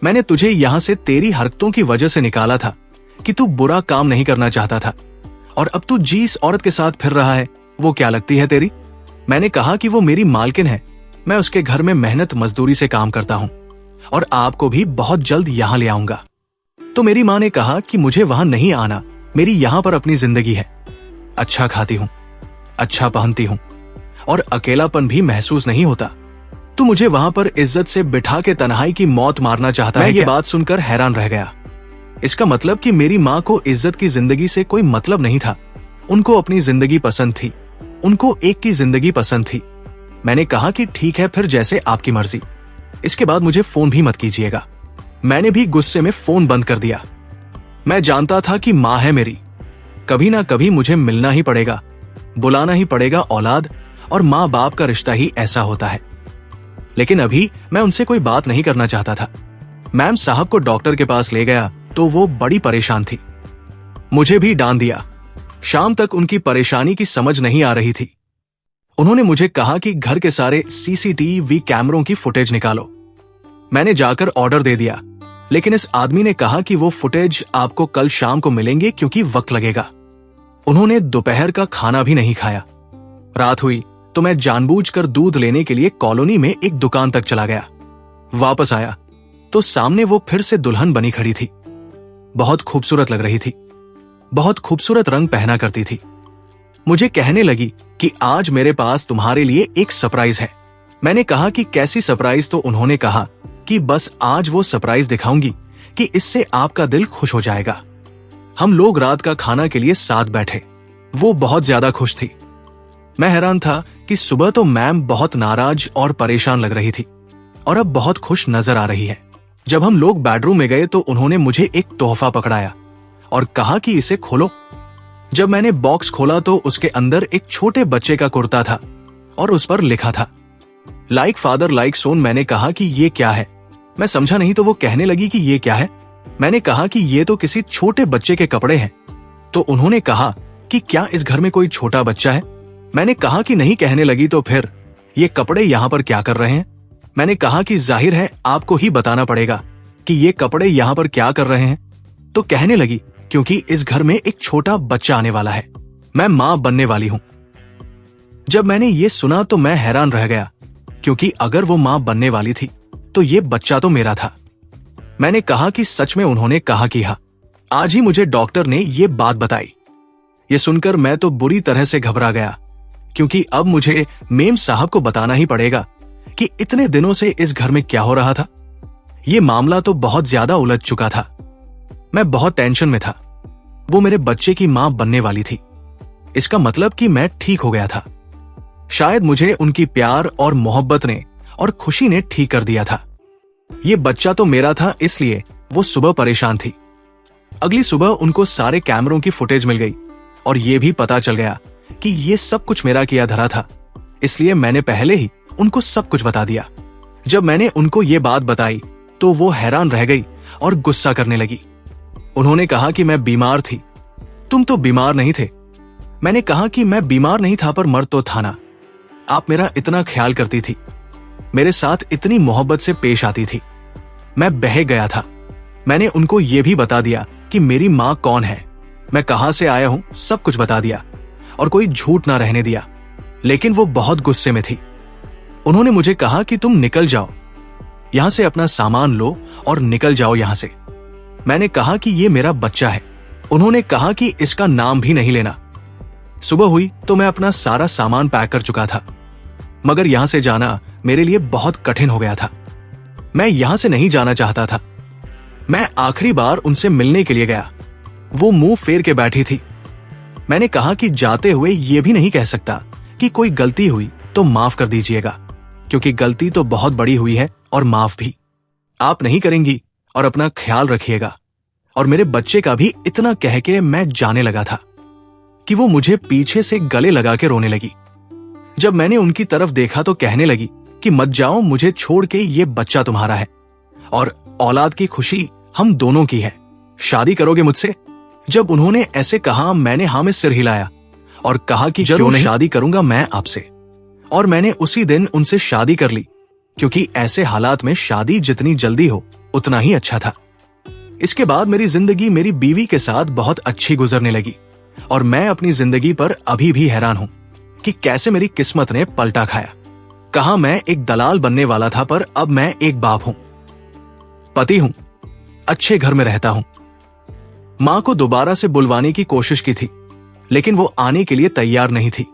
मैंने तुझे यहां से तेरी हरकतों की वजह से निकाला था कि तू बुरा काम नहीं करना चाहता था, और अब तू जिस औरत के साथ फिर रहा है वो क्या लगती है तेरी? मैंने कहा कि वो मेरी मालकिन है, मैं उसके घर में मेहनत मजदूरी से काम करता हूं और आपको भी बहुत जल्द यहां ले आऊंगा। तो मेरी माँ ने कहा कि मुझे वहां नहीं आना, मेरी यहां पर अपनी जिंदगी है। अच्छा खाती हूं, अच्छा पहनती हूं और अकेलापन भी महसूस नहीं होता। तू मुझे वहां पर इज्जत से बिठा के तन्हाई की मौत मारना चाहता है? ये बात सुनकर हैरान रह गया। इसका मतलब कि मेरी माँ को इज्जत की जिंदगी से कोई मतलब नहीं था। उनको अपनी जिंदगी पसंद थी, उनको एक की जिंदगी पसंद थी। मैंने कहा कि ठीक है, फिर जैसे आपकी मर्जी। इसके बाद मुझे फोन भी मत कीजिएगा। मैंने भी गुस्से में फोन बंद कर दिया। मैं जानता था कि माँ है मेरी, कभी ना कभी मुझे मिलना ही पड़ेगा, बुलाना ही पड़ेगा। औलाद और माँ बाप का रिश्ता ही ऐसा होता है। लेकिन अभी मैं उनसे कोई बात नहीं करना चाहता था। मैम साहब को डॉक्टर के पास ले गया तो वो बड़ी परेशान थी, मुझे भी डांट दिया। शाम तक उनकी परेशानी की समझ नहीं आ रही थी। उन्होंने मुझे कहा कि घर के सारे सीसीटीवी कैमरों की फुटेज निकालो। मैंने जाकर ऑर्डर दे दिया, लेकिन इस आदमी ने कहा कि वो फुटेज आपको कल शाम को मिलेंगे क्योंकि वक्त लगेगा। उन्होंने दोपहर का खाना भी नहीं खाया। रात हुई तो मैं जानबूझकर दूध लेने के लिए कॉलोनी में एक दुकान तक चला गया। वापस आया तो सामने वो फिर से दुल्हन बनी खड़ी थी। बहुत खूबसूरत लग रही थी, बहुत खूबसूरत रंग पहना करती थी। मुझे कहने लगी कि आज मेरे पास तुम्हारे लिए एक सरप्राइज है। मैंने कहा कि कैसी सरप्राइज? तो उन्होंने कहा कि बस आज वो सरप्राइज दिखाऊंगी कि इससे आपका दिल खुश हो जाएगा। हम लोग रात का खाना के लिए साथ बैठे। वो बहुत ज्यादा खुश थी। मैं हैरान था कि सुबह तो मैम बहुत नाराज और परेशान लग रही थी और अब बहुत खुश नजर आ रही है। जब हम लोग बेडरूम में गए तो उन्होंने मुझे एक तोहफा पकड़ाया और कहा कि इसे खोलो। जब मैंने बॉक्स खोला तो उसके अंदर एक छोटे बच्चे का कुर्ता था और उस पर लिखा था लाइक फादर लाइक सोन। मैंने कहा कि ये क्या है? मैं समझा नहीं तो वो कहने लगी कि ये क्या है? मैंने कहा कि ये तो किसी छोटे बच्चे के कपड़े हैं। तो उन्होंने कहा कि क्या इस घर में कोई छोटा बच्चा है? मैंने कहा कि नहीं। कहने लगी तो फिर ये कपड़े यहाँ पर क्या कर रहे हैं? मैंने कहा कि जाहिर है आपको ही बताना पड़ेगा कि ये कपड़े यहाँ पर क्या कर रहे हैं। तो कहने लगी क्योंकि इस घर में एक छोटा बच्चा आने वाला है। मैं मां बनने वाली हूं। जब मैंने ये सुना तो मैं हैरान रह गया, क्योंकि अगर वो मां बनने वाली थी तो ये बच्चा तो मेरा था। मैंने कहा कि सच में उन्होंने कहा कि हाँ, आज ही मुझे डॉक्टर ने ये बात बताई। ये सुनकर मैं तो बुरी तरह से घबरा गया, क्योंकि अब मुझे मेम साहब को बताना ही पड़ेगा कि इतने दिनों से इस घर में क्या हो रहा था। ये मामला तो बहुत ज्यादा उलझ चुका था। मैं बहुत टेंशन में था। वो मेरे बच्चे की मां बनने वाली थी। इसका मतलब कि मैं ठीक हो गया था। शायद मुझे उनकी प्यार और मोहब्बत ने और खुशी ने ठीक कर दिया था। ये बच्चा तो मेरा था, इसलिए वो सुबह परेशान थी। अगली सुबह उनको सारे कैमरों की फुटेज मिल गई और ये भी पता चल गया कि ये सब कुछ मेरा किया धरा था। इसलिए मैंने पहले ही उनको सब कुछ बता दिया। जब मैंने उनको ये बात बताई तो वो हैरान रह गई और गुस्सा करने लगी। उन्होंने कहा कि मैं बीमार थी। तुम तो बीमार नहीं थे। मैंने कहा कि मैं बीमार नहीं था, पर मर तो था ना। आप मेरा इतना ख्याल करती थी, मेरे साथ इतनी मोहब्बत से पेश आती थी। मैं बह गया था। मैंने उनको ये भी बता दिया कि मेरी मां कौन है, मैं कहां से आया हूं, सब कुछ बता दिया और कोई झूठ ना रहने दिया। लेकिन वो बहुत गुस्से में थी। उन्होंने मुझे कहा कि तुम निकल जाओ, यहां से अपना सामान लो और निकल जाओ यहां से। मैंने कहा कि ये मेरा बच्चा है। उन्होंने कहा कि इसका नाम भी नहीं लेना। सुबह हुई तो मैं अपना सारा सामान पैक कर चुका था, मगर यहां से जाना मेरे लिए बहुत कठिन हो गया था। मैं यहां से नहीं जाना चाहता था। मैं आखिरी बार उनसे मिलने के लिए गया। वो मुंह फेर के बैठी थी। मैंने कहा कि जाते हुए ये भी नहीं कह सकता कि कोई गलती हुई तो माफ कर दीजिएगा, क्योंकि गलती तो बहुत बड़ी हुई है और माफ भी आप नहीं करेंगी, और अपना ख्याल रखिएगा। और मेरे बच्चे का भी इतना कह के मैं जाने लगा था कि वो मुझे पीछे से गले लगा के रोने लगी। जब मैंने उनकी तरफ देखा तो कहने लगी कि मत जाओ, मुझे छोड़ के, ये बच्चा तुम्हारा है और औलाद की खुशी हम दोनों की है। शादी करोगे मुझसे? जब उन्होंने ऐसे कहा मैंने हाँ में सिर हिलाया और कहा कि जरूर शादी करूंगा मैं आपसे। और मैंने उसी दिन उनसे शादी कर ली, क्योंकि ऐसे हालात में शादी जितनी जल्दी हो उतना ही अच्छा था। इसके बाद मेरी जिंदगी मेरी बीवी के साथ बहुत अच्छी गुजरने लगी और मैं अपनी जिंदगी पर अभी भी हैरान हूं कि कैसे मेरी किस्मत ने पलटा खाया। कहा मैं एक दलाल बनने वाला था, पर अब मैं एक बाप हूं, पति हूं, अच्छे घर में रहता हूं। मां को दोबारा से बुलवाने की कोशिश की थी, लेकिन वो आने के लिए तैयार नहीं थी।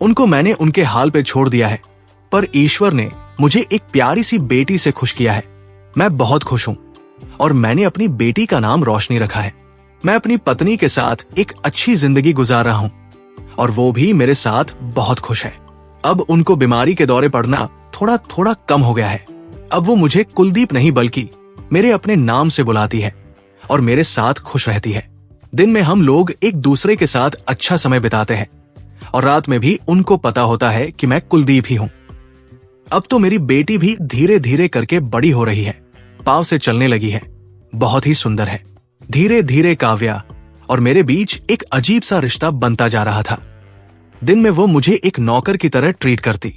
उनको मैंने उनके हाल पे छोड़ दिया है, पर ईश्वर ने मुझे एक प्यारी सी बेटी से खुश किया है। मैं बहुत खुश हूं और मैंने अपनी बेटी का नाम रोशनी रखा है। मैं अपनी पत्नी के साथ एक अच्छी जिंदगी गुजार रहा हूं और वो भी मेरे साथ बहुत खुश है। अब उनको बीमारी के दौरे पड़ना थोड़ा थोड़ा कम हो गया है। अब वो मुझे कुलदीप नहीं बल्कि मेरे अपने नाम से बुलाती है और मेरे साथ खुश रहती है। दिन में हम लोग एक दूसरे के साथ अच्छा समय बिताते हैं और रात में भी उनको पता होता है कि मैं कुलदीप ही हूं। अब तो मेरी बेटी भी धीरे धीरे करके बड़ी हो रही है, पांव से चलने लगी है, बहुत ही सुंदर है। धीरे धीरे काव्या और मेरे बीच एक अजीब सा रिश्ता बनता जा रहा था। दिन में वो मुझे एक नौकर की तरह ट्रीट करती,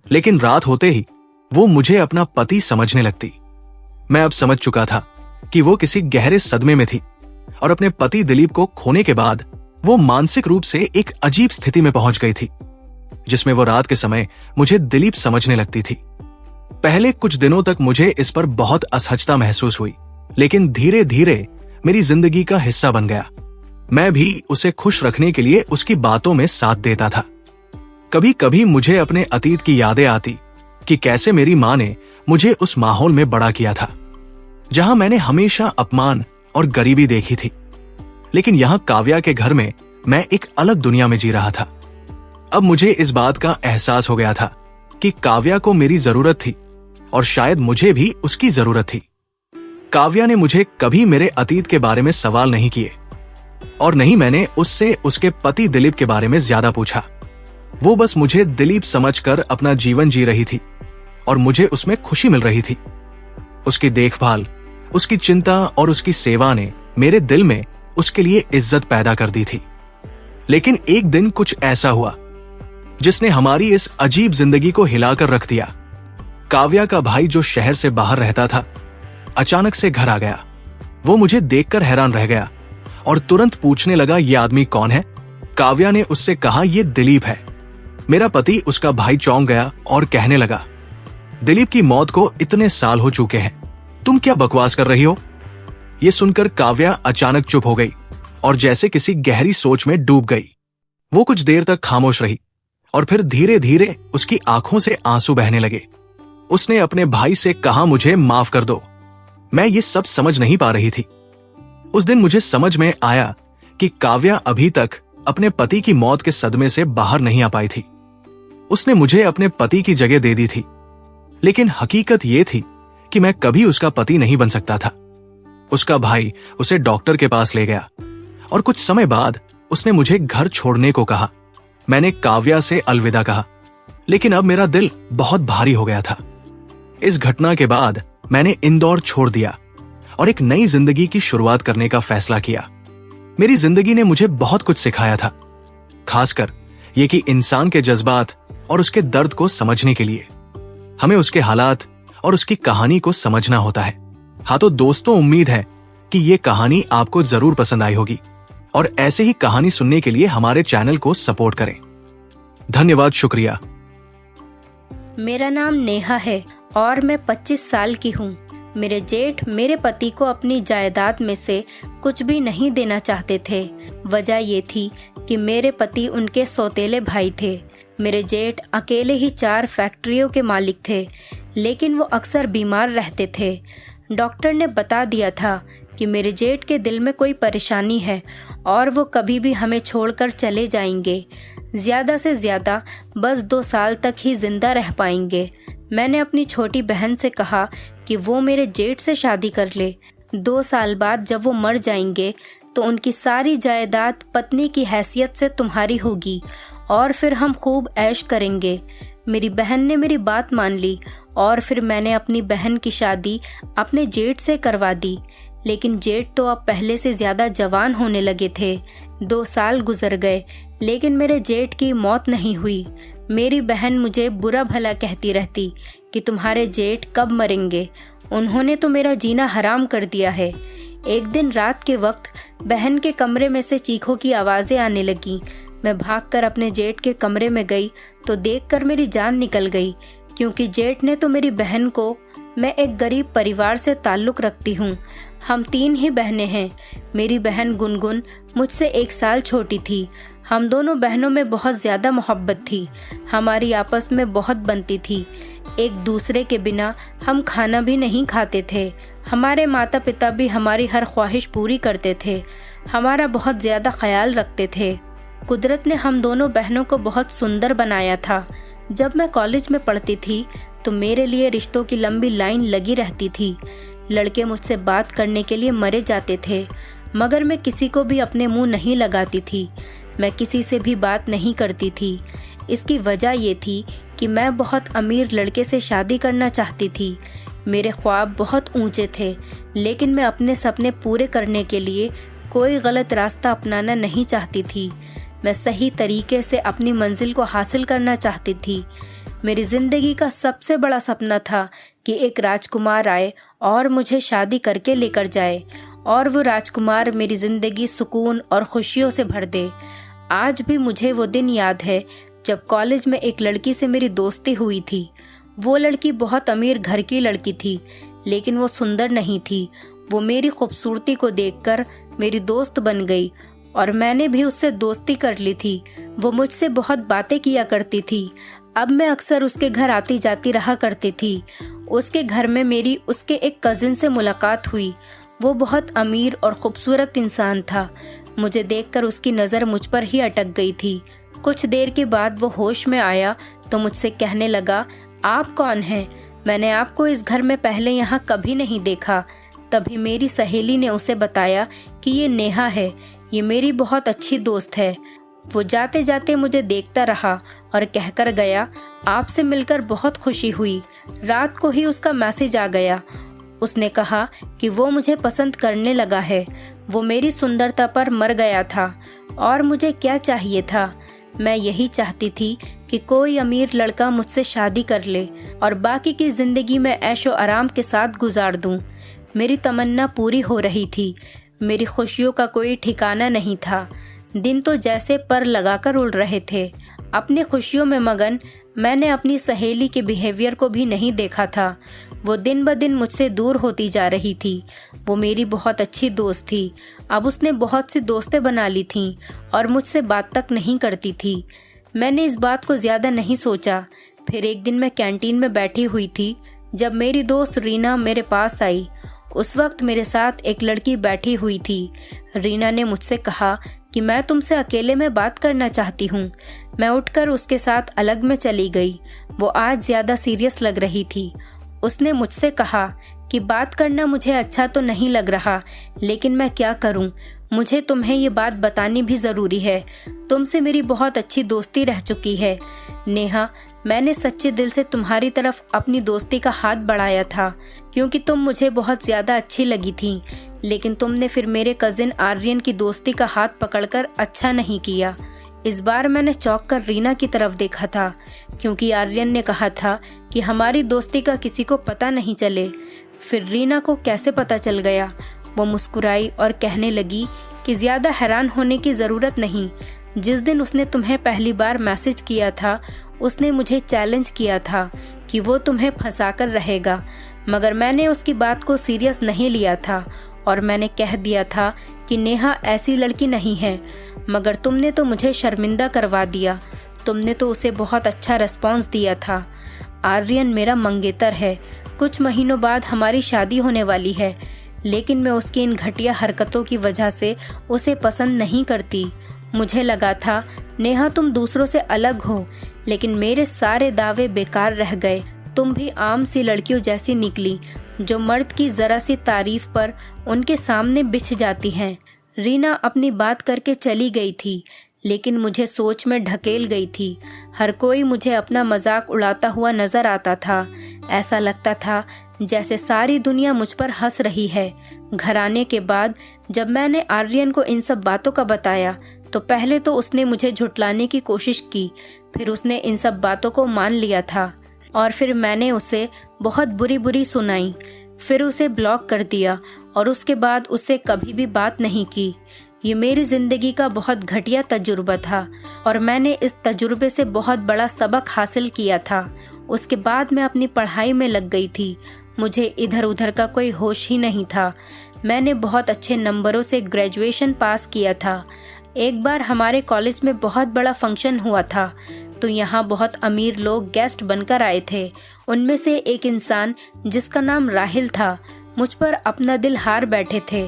लेकिन रात होते ही वो मुझे अपना पति समझने लगती। मैं अब समझ चुका था कि वो किसी गहरे सदमे में थी और अपने पति दिलीप को खोने के बाद वो मानसिक रूप से एक अजीब स्थिति में पहुंच गई थी, जिसमें वो रात के समय मुझे दिलीप समझने लगती थी। पहले कुछ दिनों तक मुझे इस पर बहुत असहजता महसूस हुई, लेकिन धीरे धीरे मेरी जिंदगी का हिस्सा बन गया। मैं भी उसे खुश रखने के लिए उसकी बातों में साथ देता था। कभी कभी मुझे अपने अतीत की यादें आती कि कैसे मेरी मां ने मुझे उस माहौल में बड़ा किया था जहां मैंने हमेशा अपमान और गरीबी देखी थी। लेकिन यहां काव्या के घर में मैं एक अलग दुनिया में जी रहा था। अब मुझे इस बात का एहसास हो गया था कि काव्या को मेरी जरूरत थी और शायद मुझे भी उसकी जरूरत थी। काव्या ने मुझे कभी मेरे अतीत के बारे में सवाल नहीं किए और नहीं मैंने उससे उसके पति दिलीप के बारे में ज्यादा पूछा। वो बस मुझे दिलीप समझकर अपना जीवन जी रही थी और मुझे उसमें खुशी मिल रही थी। उसकी देखभाल, उसकी चिंता और उसकी सेवा ने मेरे दिल में उसके लिए इज्जत पैदा कर दी थी। लेकिन एक दिन कुछ ऐसा हुआ जिसने हमारी इस अजीब जिंदगी को हिलाकर रख दिया। काव्या का भाई जो शहर से बाहर रहता था, अचानक से घर आ गया। वो मुझे देखकर हैरान रह गया और तुरंत पूछने लगा ये आदमी कौन है। काव्या ने उससे कहा ये दिलीप है। मेरा पति उसका भाई चौंक गया और कहने लगा दिलीप की मौत को इतने साल हो चुके हैं, तुम क्या बकवास कर रही हो। ये सुनकर काव्या अचानक चुप हो गई और जैसे किसी गहरी सोच में डूब गई। वो कुछ देर तक खामोश रही और फिर धीरे धीरे उसकी आंखों से आंसू बहने लगे। उसने अपने भाई से कहा मुझे माफ कर दो, मैं ये सब समझ नहीं पा रही थी। उस दिन मुझे समझ में आया कि काव्या अभी तक अपने पति की मौत के सदमे से बाहर नहीं आ पाई थी। उसने मुझे अपने पति की जगह दे दी थी, लेकिन हकीकत ये थी कि मैं कभी उसका पति नहीं बन सकता था। उसका भाई उसे डॉक्टर के पास ले गया और कुछ समय बाद उसने मुझे घर छोड़ने को कहा। मैंने काव्या से अलविदा कहा, लेकिन अब मेरा दिल बहुत भारी हो गया था। इस घटना के बाद मैंने इंदौर छोड़ दिया और एक नई जिंदगी की शुरुआत करने का फैसला किया। मेरी जिंदगी ने मुझे बहुत कुछ सिखाया था, खासकर ये कि इंसान के जज्बात और उसके दर्द को समझने के लिए हमें उसके हालात और उसकी कहानी को समझना होता है। हाँ तो दोस्तों, उम्मीद है कि ये कहानी आपको जरूर पसंद आई होगी और ऐसे ही कहानी सुनने के लिए हमारे चैनल को सपोर्ट करें। धन्यवाद, शुक्रिया। मेरा नाम नेहा है और मैं 25 साल की हूँ। मेरे जेठ मेरे पति को अपनी जायदाद में से कुछ भी नहीं देना चाहते थे। वजह ये थी कि मेरे पति उनके सौतेले भाई थे। मेरे जेठ अकेले ही 4 फैक्ट्रियों के मालिक थे, लेकिन वो अक्सर बीमार रहते थे। डॉक्टर ने बता दिया था कि मेरे जेठ के दिल में कोई परेशानी है और वो कभी भी हमें छोड़कर चले जाएंगे। ज़्यादा से ज़्यादा बस 2 साल तक ही जिंदा रह पाएंगे। मैंने अपनी छोटी बहन से कहा कि वो मेरे जेठ से शादी कर ले। 2 साल बाद जब वो मर जाएंगे तो उनकी सारी जायदाद पत्नी की हैसियत से तुम्हारी होगी और फिर हम खूब ऐश करेंगे। मेरी बहन ने मेरी बात मान ली और फिर मैंने अपनी बहन की शादी अपने जेठ से करवा दी। लेकिन जेठ तो अब पहले से ज़्यादा जवान होने लगे थे। 2 साल गुजर गए, लेकिन मेरे जेठ की मौत नहीं हुई। मेरी बहन मुझे बुरा भला कहती रहती कि तुम्हारे जेठ कब मरेंगे, उन्होंने तो मेरा जीना हराम कर दिया है। एक दिन रात के वक्त बहन के कमरे में से चीखों की आवाज़ें आने लगीं। मैं भागकर अपने जेठ के कमरे में गई तो देखकर मेरी जान निकल गई, क्योंकि जेठ ने तो मेरी बहन को, मैं एक गरीब परिवार से ताल्लुक़ रखती हूँ। हम 3 ही बहनें हैं। मेरी बहन गुनगुन मुझसे 1 साल छोटी थी। हम दोनों बहनों में बहुत ज़्यादा मोहब्बत थी। हमारी आपस में बहुत बनती थी। एक दूसरे के बिना हम खाना भी नहीं खाते थे। हमारे माता पिता भी हमारी हर ख्वाहिश पूरी करते थे, हमारा बहुत ज़्यादा ख्याल रखते थे। कुदरत ने हम दोनों बहनों को बहुत सुंदर बनाया था। जब मैं कॉलेज में पढ़ती थी तो मेरे लिए रिश्तों की लंबी लाइन लगी रहती थी। लड़के मुझसे बात करने के लिए मरे जाते थे, मगर मैं किसी को भी अपने मुंह नहीं लगाती थी। मैं किसी से भी बात नहीं करती थी। इसकी वजह ये थी कि मैं बहुत अमीर लड़के से शादी करना चाहती थी। मेरे ख्वाब बहुत ऊंचे थे, लेकिन मैं अपने सपने पूरे करने के लिए कोई गलत रास्ता अपनाना नहीं चाहती थी। मैं सही तरीके से अपनी मंजिल को हासिल करना चाहती थी। मेरी ज़िंदगी का सबसे बड़ा सपना था कि एक राजकुमार आए और मुझे शादी करके लेकर जाए, और वो राजकुमार मेरी ज़िंदगी सुकून और खुशियों से भर दे। आज भी मुझे वो दिन याद है जब कॉलेज में एक लड़की से मेरी दोस्ती हुई थी। वो लड़की बहुत अमीर घर की लड़की थी, लेकिन वो सुंदर नहीं थी। वो मेरी खूबसूरती को देखकर मेरी दोस्त बन गई और मैंने भी उससे दोस्ती कर ली थी। वो मुझसे बहुत बातें किया करती थी। अब मैं अक्सर उसके घर आती जाती रहा करती थी। उसके घर में मेरी उसके एक कज़िन से मुलाकात हुई। वो बहुत अमीर और खूबसूरत इंसान था। मुझे देखकर उसकी नज़र मुझ पर ही अटक गई थी। कुछ देर के बाद वो होश में आया तो मुझसे कहने लगा, आप कौन हैं? मैंने आपको इस घर में पहले यहाँ कभी नहीं देखा। तभी मेरी सहेली ने उसे बताया कि ये नेहा है, ये मेरी बहुत अच्छी दोस्त है। वो जाते जाते मुझे देखता रहा और कहकर गया, आपसे मिलकर बहुत खुशी हुई। रात को ही उसका मैसेज आ गया। उसने कहा कि वो मुझे पसंद करने लगा है। वो मेरी सुंदरता पर मर गया था और मुझे क्या चाहिए था? मैं यही चाहती थी कि कोई अमीर लड़का मुझसे शादी कर ले और बाकी की ज़िंदगी में ऐशो आराम के साथ गुजार दूं। मेरी तमन्ना पूरी हो रही थी। मेरी खुशियों का कोई ठिकाना नहीं था। दिन तो जैसे पर लगाकर उड़ रहे थे। अपनी खुशियों में मगन मैंने अपनी सहेली के बिहेवियर को भी नहीं देखा था। वो दिन ब दिन मुझसे दूर होती जा रही थी। वो मेरी बहुत अच्छी दोस्त थी। अब उसने बहुत सी दोस्तें बना ली थीं और मुझसे बात तक नहीं करती थी। मैंने इस बात को ज़्यादा नहीं सोचा। फिर एक दिन मैं कैंटीन में बैठी हुई थी जब मेरी दोस्त रीना मेरे पास आई। उस वक्त मेरे साथ एक लड़की बैठी हुई थी। रीना ने मुझसे कहा कि मैं तुमसे अकेले में बात करना चाहती हूँ। मैं उठकर उसके साथ अलग में चली गई। वो आज ज़्यादा सीरियस लग रही थी। उसने मुझसे कहा कि बात करना मुझे अच्छा तो नहीं लग रहा, लेकिन मैं क्या करूँ, मुझे तुम्हें ये बात बतानी भी ज़रूरी है। तुमसे मेरी बहुत अच्छी दोस्ती रह चुकी है। नेहा, मैंने सच्चे दिल से तुम्हारी तरफ अपनी दोस्ती का हाथ बढ़ाया था क्योंकि तुम मुझे बहुत ज़्यादा अच्छी लगी थी, लेकिन तुमने फिर मेरे कज़िन आर्यन की दोस्ती का हाथ पकड़कर अच्छा नहीं किया। इस बार मैंने चौंक कर रीना की तरफ देखा था क्योंकि आर्यन ने कहा था कि हमारी दोस्ती का किसी को पता नहीं चले। फिर रीना को कैसे पता चल गया? वो मुस्कुराई और कहने लगी कि ज़्यादा हैरान होने की ज़रूरत नहीं। जिस दिन उसने तुम्हें पहली बार मैसेज किया था, उसने मुझे चैलेंज किया था कि वो तुम्हें फंसाकर रहेगा, मगर मैंने उसकी बात को सीरियस नहीं लिया था और मैंने कह दिया था कि नेहा ऐसी लड़की नहीं है। मगर तुमने तो मुझे शर्मिंदा करवा दिया। तुमने तो उसे बहुत अच्छा रिस्पॉन्स दिया था। आर्यन मेरा मंगेतर है। कुछ महीनों बाद हमारी शादी होने वाली है, लेकिन मैं उसकी इन घटिया हरकतों की वजह से उसे पसंद नहीं करती। मुझे लगा था नेहा तुम दूसरों से अलग हो, लेकिन मेरे सारे दावे बेकार रह गए। तुम भी आम सी लड़कियों जैसी निकली जो मर्द की ज़रा सी तारीफ पर उनके सामने बिछ जाती हैं। रीना अपनी बात करके चली गई थी, लेकिन मुझे सोच में ढकेल गई थी। हर कोई मुझे अपना मजाक उड़ाता हुआ नजर आता था। ऐसा लगता था जैसे सारी दुनिया मुझ पर हंस रही है। घर आने के बाद जब मैंने आर्यन को इन सब बातों का बताया तो पहले तो उसने मुझे झुठलाने की कोशिश की, फिर उसने इन सब बातों को मान लिया था और फिर मैंने उसे बहुत बुरी सुनाई। फिर उसे ब्लॉक कर दिया और उसके बाद उससे कभी भी बात नहीं की। ये मेरी ज़िंदगी का बहुत घटिया तजुर्बा था और मैंने इस तजुर्बे से बहुत बड़ा सबक हासिल किया था। उसके बाद मैं अपनी पढ़ाई में लग गई थी। मुझे इधर उधर का कोई होश ही नहीं था। मैंने बहुत अच्छे नंबरों से ग्रेजुएशन पास किया था। एक बार हमारे कॉलेज में बहुत बड़ा फंक्शन हुआ था, तो यहाँ बहुत अमीर लोग गेस्ट बनकर आए थे। उनमें से एक इंसान जिसका नाम राहिल था, मुझ पर अपना दिल हार बैठे थे।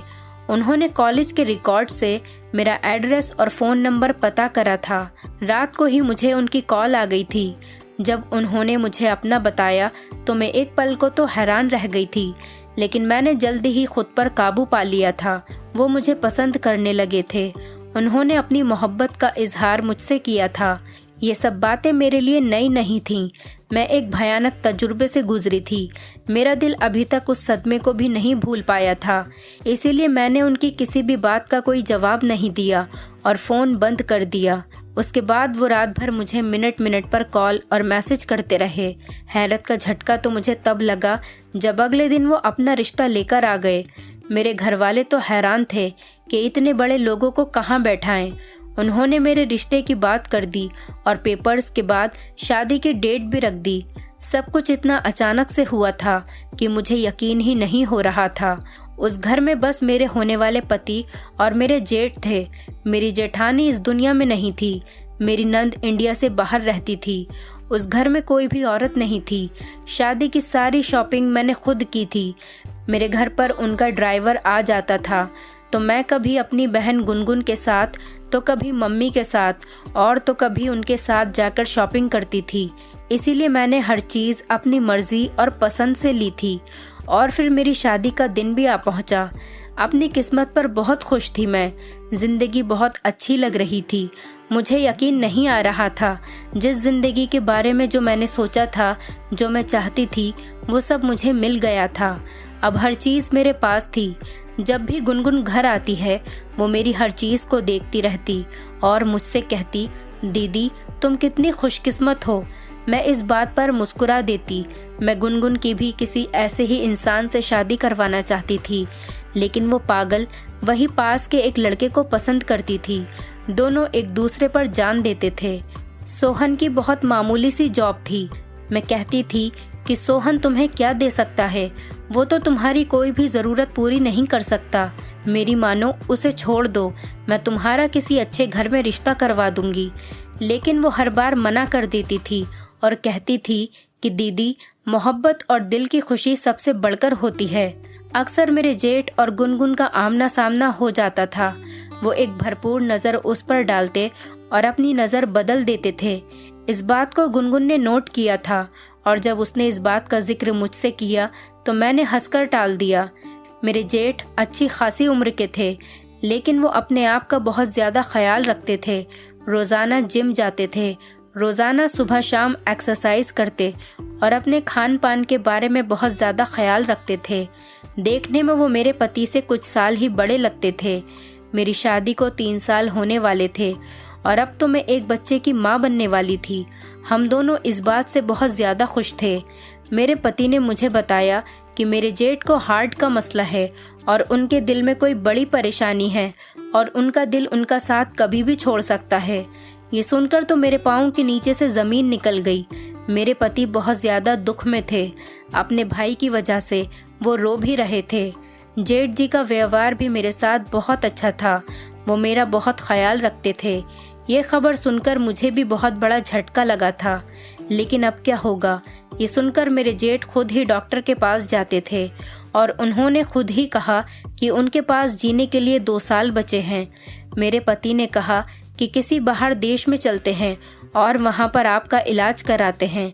उन्होंने कॉलेज के रिकॉर्ड से मेरा एड्रेस और फ़ोन नंबर पता करा था। रात को ही मुझे उनकी कॉल आ गई थी। जब उन्होंने मुझे अपना बताया तो मैं एक पल को तो हैरान रह गई थी, लेकिन मैंने जल्दी ही खुद पर काबू पा लिया था। वो मुझे पसंद करने लगे थे। उन्होंने अपनी मोहब्बत का इजहार मुझसे किया था। ये सब बातें मेरे लिए नई नहीं थीं। मैं एक भयानक तजुर्बे से गुजरी थी। मेरा दिल अभी तक उस सदमे को भी नहीं भूल पाया था। इसीलिए मैंने उनकी किसी भी बात का कोई जवाब नहीं दिया और फ़ोन बंद कर दिया। उसके बाद वो रात भर मुझे मिनट मिनट पर कॉल और मैसेज करते रहे। हैरत का झटका तो मुझे तब लगा जब अगले दिन वो अपना रिश्ता लेकर आ गए। मेरे घर वाले तो हैरान थे कि इतने बड़े लोगों को कहाँ बैठाएं। उन्होंने मेरे रिश्ते की बात कर दी और पेपर्स के बाद शादी की डेट भी रख दी। सब कुछ इतना अचानक से हुआ था कि मुझे यकीन ही नहीं हो रहा था। उस घर में बस मेरे होने वाले पति और मेरे जेठ थे। मेरी जेठानी इस दुनिया में नहीं थी। मेरी नंद इंडिया से बाहर रहती थी। उस घर में कोई भी औरत नहीं थी। शादी की सारी शॉपिंग मैंने खुद की थी। मेरे घर पर उनका ड्राइवर आ जाता था, तो मैं कभी अपनी बहन गुनगुन के साथ, तो कभी मम्मी के साथ और तो कभी उनके साथ जाकर शॉपिंग करती थी। इसीलिए मैंने हर चीज़ अपनी मर्जी और पसंद से ली थी। और फिर मेरी शादी का दिन भी आ पहुंचा। अपनी किस्मत पर बहुत खुश थी मैं। ज़िंदगी बहुत अच्छी लग रही थी। मुझे यकीन नहीं आ रहा था जिस ज़िंदगी के बारे में जो मैंने सोचा था, जो मैं चाहती थी, वो सब मुझे मिल गया था। अब हर चीज़ मेरे पास थी। जब भी गुनगुन घर आती है, वो मेरी हर चीज़ को देखती रहती और मुझसे कहती, दीदी तुम कितनी खुशकिस्मत हो, मैं इस बात पर मुस्कुरा देती। मैं गुनगुन की भी किसी ऐसे ही इंसान से शादी करवाना चाहती थी, लेकिन वो पागल वही पास के एक लड़के को पसंद करती थी। दोनों एक दूसरे पर जान देते थे। सोहन की बहुत मामूली सी जॉब थी। मैं कहती थी कि सोहन तुम्हें क्या दे सकता है, वो तो तुम्हारी कोई भी ज़रूरत पूरी नहीं कर सकता। मेरी मानो उसे छोड़ दो, मैं तुम्हारा किसी अच्छे घर में रिश्ता करवा दूंगी। लेकिन वो हर बार मना कर देती थी और कहती थी कि दीदी, मोहब्बत और दिल की खुशी सबसे बढ़कर होती है। अक्सर मेरे जेठ और गुनगुन का आमना सामना हो जाता था। वो एक भरपूर नज़र उस पर डालते और अपनी नज़र बदल देते थे। इस बात को गुनगुन ने नोट किया था और जब उसने इस बात का जिक्र मुझसे किया तो मैंने हंसकर टाल दिया। मेरे जेठ अच्छी खासी उम्र के थे, लेकिन वो अपने आप का बहुत ज़्यादा ख्याल रखते थे। रोज़ाना जिम जाते थे, रोज़ाना सुबह शाम एक्सरसाइज करते और अपने खान पान के बारे में बहुत ज़्यादा ख्याल रखते थे। देखने में वो मेरे पति से कुछ साल ही बड़े लगते थे। मेरी शादी को 3 साल होने वाले थे और अब तो मैं एक बच्चे की माँ बनने वाली थी। हम दोनों इस बात से बहुत ज़्यादा खुश थे। मेरे पति ने मुझे बताया कि मेरे जेठ को हार्ट का मसला है और उनके दिल में कोई बड़ी परेशानी है और उनका दिल उनका साथ कभी भी छोड़ सकता है। ये सुनकर तो मेरे पाँव के नीचे से ज़मीन निकल गई। मेरे पति बहुत ज़्यादा दुख में थे। अपने भाई की वजह से वो रो भी रहे थे। जेठ जी का व्यवहार भी मेरे साथ बहुत अच्छा था। वो मेरा बहुत ख्याल रखते थे। ये खबर सुनकर मुझे भी बहुत बड़ा झटका लगा था, लेकिन अब क्या होगा। ये सुनकर मेरे जेठ खुद ही डॉक्टर के पास जाते थे और उन्होंने खुद ही कहा कि उनके पास जीने के लिए 2 साल बचे हैं। मेरे पति ने कहा कि किसी बाहर देश में चलते हैं और वहाँ पर आपका इलाज कराते हैं,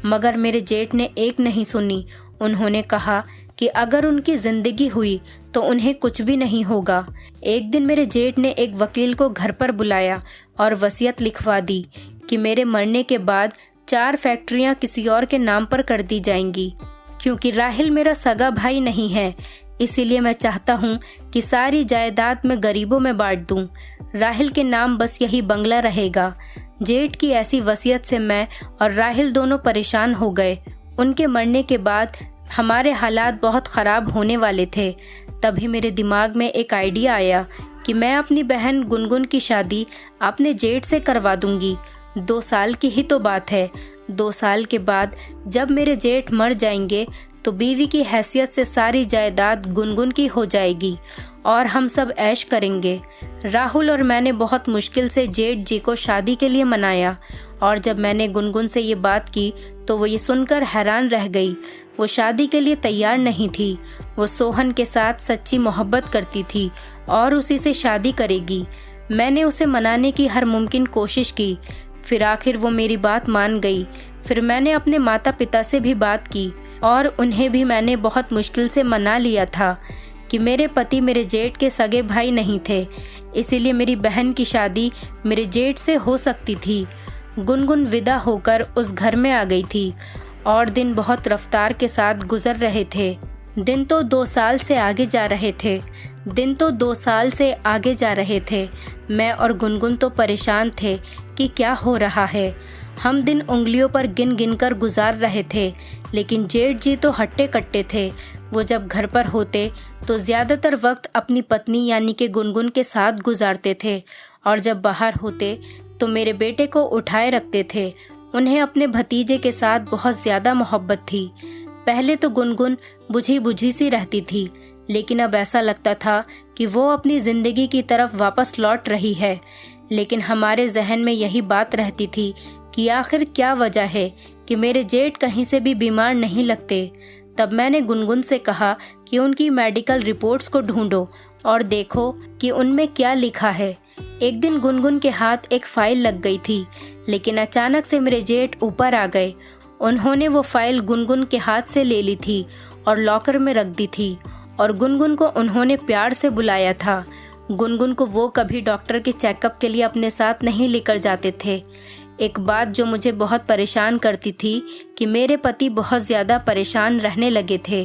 मगर मेरे जेठ ने एक नहीं सुनी। उन्होंने कहा कि अगर उनकी ज़िंदगी हुई तो उन्हें कुछ भी नहीं होगा। एक दिन मेरे जेठ ने एक वकील को घर पर बुलाया और वसीयत लिखवा दी कि मेरे मरने के बाद 4 फैक्ट्रियां किसी और के नाम पर कर दी जाएंगी। क्योंकि राहिल मेरा सगा भाई नहीं है, इसीलिए मैं चाहता हूँ कि सारी जायदाद मैं गरीबों में बांट दूँ। राहिल के नाम बस यही बंगला रहेगा। जेठ की ऐसी वसीयत से मैं और राहिल दोनों परेशान हो गए। उनके मरने के बाद हमारे हालात बहुत ख़राब होने वाले थे। तभी मेरे दिमाग में एक आइडिया आया कि मैं अपनी बहन गुनगुन की शादी अपने जेठ से करवा दूंगी। 2 साल की ही तो बात है। 2 साल के बाद जब मेरे जेठ मर जाएंगे तो बीवी की हैसियत से सारी जायदाद गुनगुन की हो जाएगी और हम सब ऐश करेंगे। राहुल और मैंने बहुत मुश्किल से जेठ जी को शादी के लिए मनाया और जब मैंने गुनगुन से ये बात की तो वो ये सुनकर हैरान रह गई। वो शादी के लिए तैयार नहीं थी। वो सोहन के साथ सच्ची मोहब्बत करती थी और उसी से शादी करेगी। मैंने उसे मनाने की हर मुमकिन कोशिश की, फिर आखिर वो मेरी बात मान गई। फिर मैंने अपने माता पिता से भी बात की और उन्हें भी मैंने बहुत मुश्किल से मना लिया था कि मेरे पति मेरे जेठ के सगे भाई नहीं थे, इसीलिए मेरी बहन की शादी मेरे जेठ से हो सकती थी। गुनगुन विदा होकर उस घर में आ गई थी और दिन बहुत रफ्तार के साथ गुजर रहे थे। दिन तो 2 साल से आगे जा रहे थे। मैं और गुनगुन तो परेशान थे कि क्या हो रहा है। हम दिन उंगलियों पर गिन गिन कर गुजार रहे थे, लेकिन जेठ जी तो हट्टे कट्टे थे। वो जब घर पर होते तो ज़्यादातर वक्त अपनी पत्नी यानी कि गुनगुन के साथ गुजारते थे और जब बाहर होते तो मेरे बेटे को उठाए रखते थे। उन्हें अपने भतीजे के साथ बहुत ज़्यादा मोहब्बत थी। पहले तो गुनगुन बुझी बुझी सी रहती थी, लेकिन अब ऐसा लगता था कि वो अपनी ज़िंदगी की तरफ वापस लौट रही है। लेकिन हमारे जहन में यही बात रहती थी कि आखिर क्या वजह है कि मेरे जेठ कहीं से भी बीमार नहीं लगते। तब मैंने गुनगुन से कहा कि उनकी मेडिकल रिपोर्ट्स को ढूंढो और देखो कि उनमें क्या लिखा है। एक दिन गुनगुन के हाथ एक फाइल लग गई थी, लेकिन अचानक से मेरे जेठ ऊपर आ गए। उन्होंने वो फाइल गुनगुन के हाथ से ले ली थी और लॉकर में रख दी थी और गुनगुन को उन्होंने प्यार से बुलाया था। गुनगुन को वो कभी डॉक्टर के चेकअप के लिए अपने साथ नहीं लेकर जाते थे। एक बात जो मुझे बहुत परेशान करती थी कि मेरे पति बहुत ज़्यादा परेशान रहने लगे थे।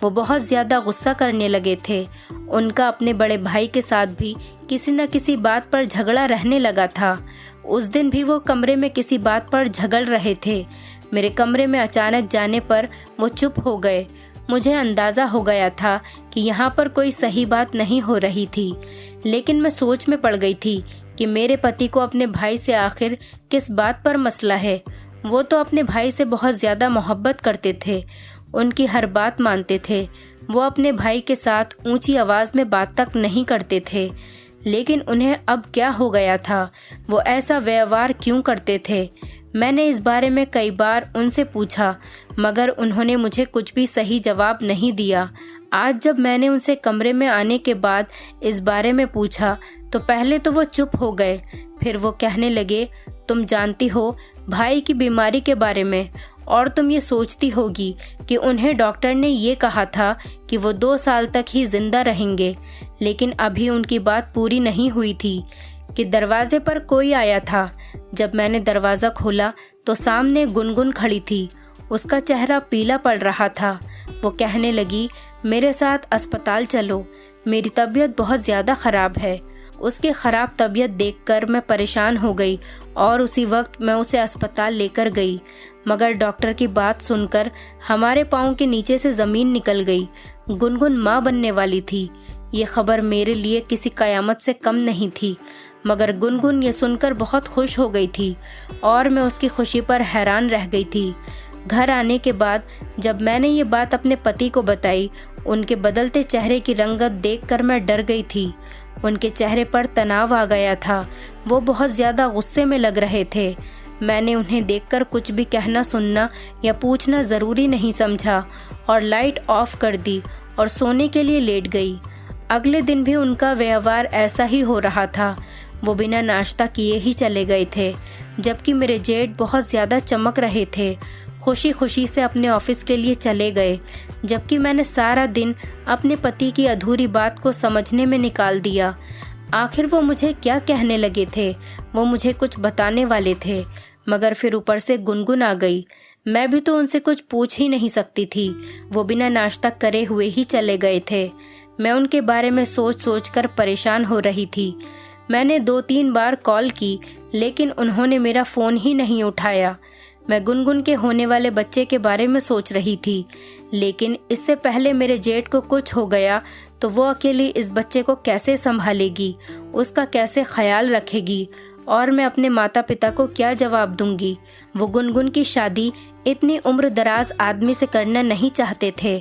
वो बहुत ज़्यादा गुस्सा करने लगे थे। उनका अपने बड़े भाई के साथ भी किसी न किसी बात पर झगड़ा रहने लगा था। उस दिन भी वो कमरे में किसी बात पर झगड़ रहे थे। मेरे कमरे में अचानक जाने पर वो चुप हो गए। मुझे अंदाज़ा हो गया था कि यहाँ पर कोई सही बात नहीं हो रही थी, लेकिन मैं सोच में पड़ गई थी कि मेरे पति को अपने भाई से आखिर किस बात पर मसला है। वो तो अपने भाई से बहुत ज़्यादा मोहब्बत करते थे, उनकी हर बात मानते थे। वो अपने भाई के साथ ऊंची आवाज़ में बात तक नहीं करते थे, लेकिन उन्हें अब क्या हो गया था? वो ऐसा व्यवहार क्यों करते थे? मैंने इस बारे में कई बार उनसे पूछा, मगर उन्होंने मुझे कुछ भी सही जवाब नहीं दिया। आज जब मैंने उनसे कमरे में आने के बाद इस बारे में पूछा तो पहले तो वो चुप हो गए, फिर वो कहने लगे, तुम जानती हो भाई की बीमारी के बारे में, और तुम ये सोचती होगी कि उन्हें डॉक्टर ने ये कहा था कि वो 2 साल तक ही जिंदा रहेंगे, लेकिन अभी उनकी बात पूरी नहीं हुई थी कि दरवाजे पर कोई आया था। जब मैंने दरवाज़ा खोला तो सामने गुनगुन खड़ी थी। उसका चेहरा पीला पड़ रहा था। वो कहने लगी, मेरे साथ अस्पताल चलो, मेरी तबीयत बहुत ज़्यादा ख़राब है। उसकी ख़राब तबीयत देखकर मैं परेशान हो गई और उसी वक्त मैं उसे अस्पताल लेकर गई, मगर डॉक्टर की बात सुनकर हमारे पाँव के नीचे से ज़मीन निकल गई। गुनगुन माँ बनने वाली थी। ये खबर मेरे लिए किसी क़यामत से कम नहीं थी, मगर गुनगुन ये सुनकर बहुत खुश हो गई थी और मैं उसकी खुशी पर हैरान रह गई थी। घर आने के बाद जब मैंने ये बात अपने पति को बताई, उनके बदलते चेहरे की रंगत देखकर मैं डर गई थी। उनके चेहरे पर तनाव आ गया था। वो बहुत ज़्यादा गुस्से में लग रहे थे। मैंने उन्हें देखकर कुछ भी कहना, सुनना या पूछना ज़रूरी नहीं समझा और लाइट ऑफ कर दी और सोने के लिए लेट गई। अगले दिन भी उनका व्यवहार ऐसा ही हो रहा था। वो बिना नाश्ता किए ही चले गए थे, जबकि मेरे जेठ बहुत ज़्यादा चमक रहे थे। खुशी खुशी से अपने ऑफिस के लिए चले गए, जबकि मैंने सारा दिन अपने पति की अधूरी बात को समझने में निकाल दिया। आखिर वो मुझे क्या कहने लगे थे? वो मुझे कुछ बताने वाले थे, मगर फिर ऊपर से गुनगुन आ गई। मैं भी तो उनसे कुछ पूछ ही नहीं सकती थी। वो बिना नाश्ता करे हुए ही चले गए थे। मैं उनके बारे में सोच सोच कर परेशान हो रही थी। मैंने 2-3 बार कॉल की, लेकिन उन्होंने मेरा फ़ोन ही नहीं उठाया। मैं गुनगुन के होने वाले बच्चे के बारे में सोच रही थी, लेकिन इससे पहले मेरे जेठ को कुछ हो गया तो वो अकेली इस बच्चे को कैसे संभालेगी, उसका कैसे ख्याल रखेगी, और मैं अपने माता पिता को क्या जवाब दूंगी। वो गुनगुन की शादी इतनी उम्र दराज आदमी से करना नहीं चाहते थे,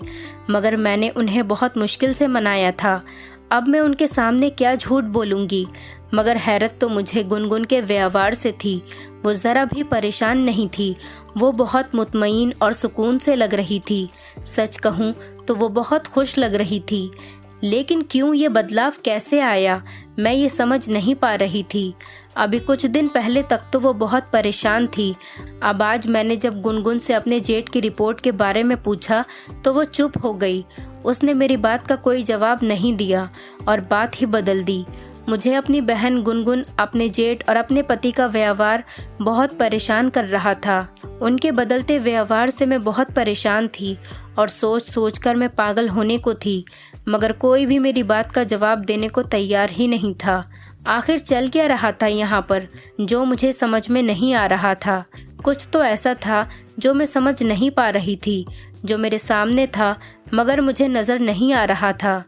मगर मैंने उन्हें बहुत मुश्किल से मनाया था। अब मैं उनके सामने क्या झूठ बोलूँगी। मगर हैरत तो मुझे गुनगुन के व्यवहार से थी। वो ज़रा भी परेशान नहीं थी। वो बहुत मुतमईन और सुकून से लग रही थी। सच कहूँ तो वो बहुत खुश लग रही थी। लेकिन क्यों ये बदलाव कैसे आया, मैं ये समझ नहीं पा रही थी। अभी कुछ दिन पहले तक तो वो बहुत परेशान थी। अब आज मैंने जब गुनगुन से अपने जेठ की रिपोर्ट के बारे में पूछा तो वो चुप हो गई। उसने मेरी बात का कोई जवाब नहीं दिया और बात ही बदल दी। मुझे अपनी बहन गुनगुन, अपने जेठ और अपने पति का व्यवहार बहुत परेशान कर रहा था। उनके बदलते व्यवहार से मैं बहुत परेशान थी और सोच सोच कर मैं पागल होने को थी, मगर कोई भी मेरी बात का जवाब देने को तैयार ही नहीं था। आखिर चल क्या रहा था यहाँ पर जो मुझे समझ में नहीं आ रहा था। कुछ तो ऐसा था जो मैं समझ नहीं पा रही थी, जो मेरे सामने था मगर मुझे नज़र नहीं आ रहा था।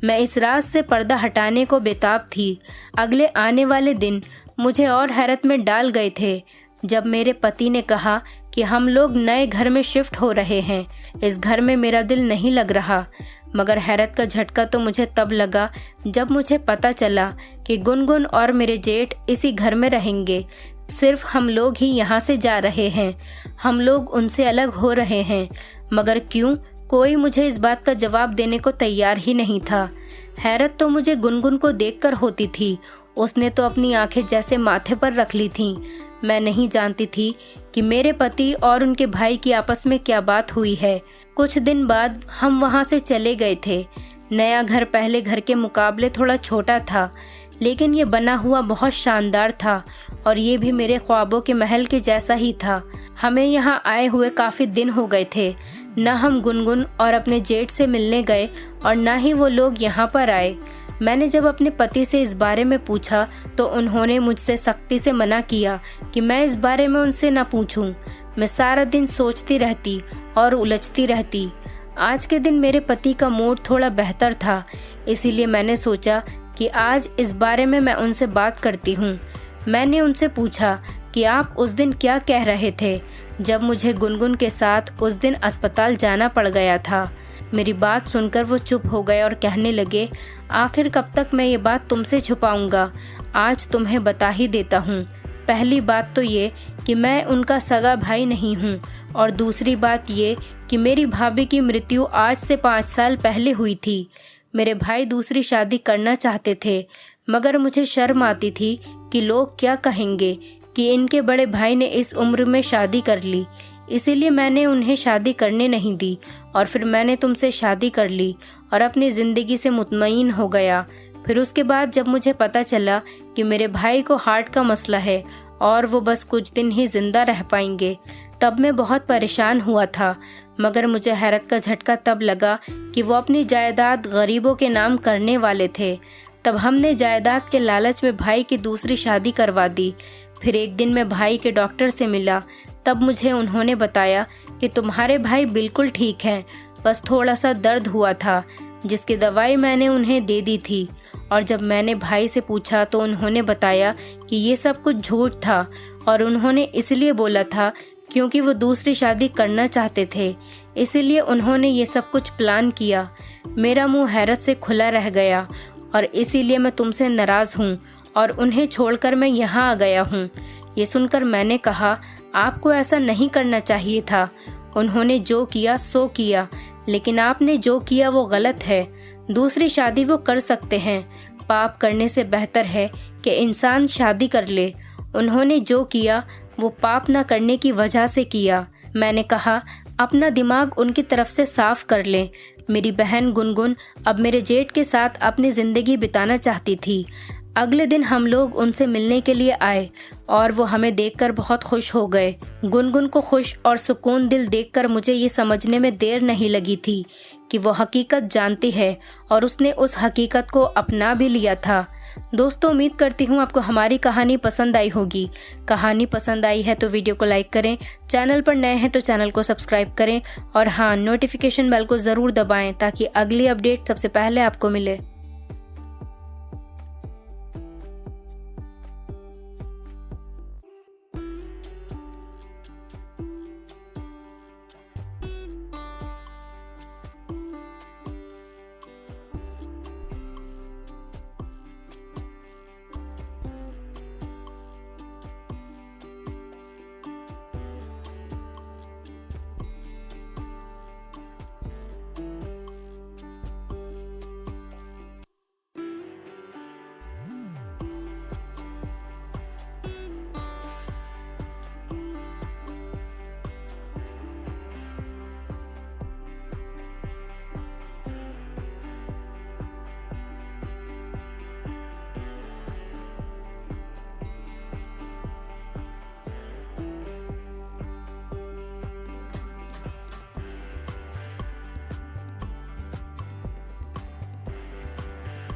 मैं इस राज से पर्दा हटाने को बेताब थी। अगले आने वाले दिन मुझे और हैरत में डाल गए थे जब मेरे पति ने कहा कि हम लोग नए घर में शिफ्ट हो रहे हैं। इस घर में मेरा दिल नहीं लग रहा, मगर हैरत का झटका तो मुझे तब लगा जब मुझे पता चला कि गुनगुन और मेरे जेठ इसी घर में रहेंगे। सिर्फ हम लोग ही यहाँ से जा रहे हैं, हम लोग उनसे अलग हो रहे हैं। मगर क्यों? कोई मुझे इस बात का जवाब देने को तैयार ही नहीं था। हैरत तो मुझे गुनगुन को देखकर होती थी। उसने तो अपनी आंखें जैसे माथे पर रख ली थीं। मैं नहीं जानती थी कि मेरे पति और उनके भाई की आपस में क्या बात हुई है। कुछ दिन बाद हम वहाँ से चले गए थे। नया घर पहले घर के मुकाबले थोड़ा छोटा था, लेकिन ये बना हुआ बहुत शानदार था और ये भी मेरे ख्वाबों के महल के जैसा ही था। हमें यहाँ आए हुए काफ़ी दिन हो गए थे। न हम गुनगुन और अपने जेठ से मिलने गए और न ही वो लोग यहाँ पर आए। मैंने जब अपने पति से इस बारे में पूछा तो उन्होंने मुझसे सख्ती से मना किया कि मैं इस बारे में उनसे ना पूछूं। मैं सारा दिन सोचती रहती और उलझती रहती। आज के दिन मेरे पति का मूड थोड़ा बेहतर था, इसीलिए मैंने सोचा कि आज इस बारे में मैं उनसे बात करती हूँ। मैंने उनसे पूछा कि आप उस दिन क्या कह रहे थे जब मुझे गुनगुन के साथ उस दिन अस्पताल जाना पड़ गया था। मेरी बात सुनकर वो चुप हो गए और कहने लगे, आखिर कब तक मैं ये बात तुमसे छुपाऊंगा, आज तुम्हें बता ही देता हूँ। पहली बात तो ये कि मैं उनका सगा भाई नहीं हूँ, और दूसरी बात ये कि मेरी भाभी की मृत्यु आज से 5 साल पहले हुई थी। मेरे भाई दूसरी शादी करना चाहते थे, मगर मुझे शर्म आती थी कि लोग क्या कहेंगे कि इनके बड़े भाई ने इस उम्र में शादी कर ली, इसीलिए मैंने उन्हें शादी करने नहीं दी। और फिर मैंने तुमसे शादी कर ली और अपनी ज़िंदगी से मुतमईन हो गया। फिर उसके बाद जब मुझे पता चला कि मेरे भाई को हार्ट का मसला है और वो बस कुछ दिन ही जिंदा रह पाएंगे, तब मैं बहुत परेशान हुआ था। मगर मुझे हैरत का झटका तब लगा कि वो अपनी जायदाद गरीबों के नाम करने वाले थे। तब हमने जायदाद के लालच में भाई की दूसरी शादी करवा दी। फिर एक दिन मैं भाई के डॉक्टर से मिला, तब मुझे उन्होंने बताया कि तुम्हारे भाई बिल्कुल ठीक हैं, बस थोड़ा सा दर्द हुआ था, जिसकी दवाई मैंने उन्हें दे दी थी। और जब मैंने भाई से पूछा तो उन्होंने बताया कि ये सब कुछ झूठ था और उन्होंने इसलिए बोला था क्योंकि वो दूसरी शादी करना चाहते थे, इसीलिए उन्होंने ये सब कुछ प्लान किया। मेरा मुंह हैरत से खुला रह गया और इसीलिए मैं तुमसे नाराज़ हूँ और उन्हें छोड़कर मैं यहाँ आ गया हूँ। ये सुनकर मैंने कहा, आपको ऐसा नहीं करना चाहिए था। उन्होंने जो किया सो किया, लेकिन आपने जो किया वो गलत है। दूसरी शादी वो कर सकते हैं, पाप करने से बेहतर है कि इंसान शादी कर ले। उन्होंने जो किया वो पाप न करने की वजह से किया। मैंने कहा, अपना दिमाग उनकी तरफ से साफ कर लें। मेरी बहन गुनगुन अब मेरे जेठ के साथ अपनी ज़िंदगी बिताना चाहती थी। अगले दिन हम लोग उनसे मिलने के लिए आए और वो हमें देखकर बहुत खुश हो गए। गुनगुन को खुश और सुकून दिल देखकर मुझे ये समझने में देर नहीं लगी थी कि वो हकीकत जानती है और उसने उस हकीकत को अपना भी लिया था। दोस्तों, उम्मीद करती हूँ आपको हमारी कहानी पसंद आई होगी। कहानी पसंद आई है तो वीडियो को लाइक करें, चैनल पर नए हैं तो चैनल को सब्सक्राइब करें और हाँ, नोटिफिकेशन बेल को ज़रूर दबाएं ताकि अगली अपडेट सबसे पहले आपको मिले।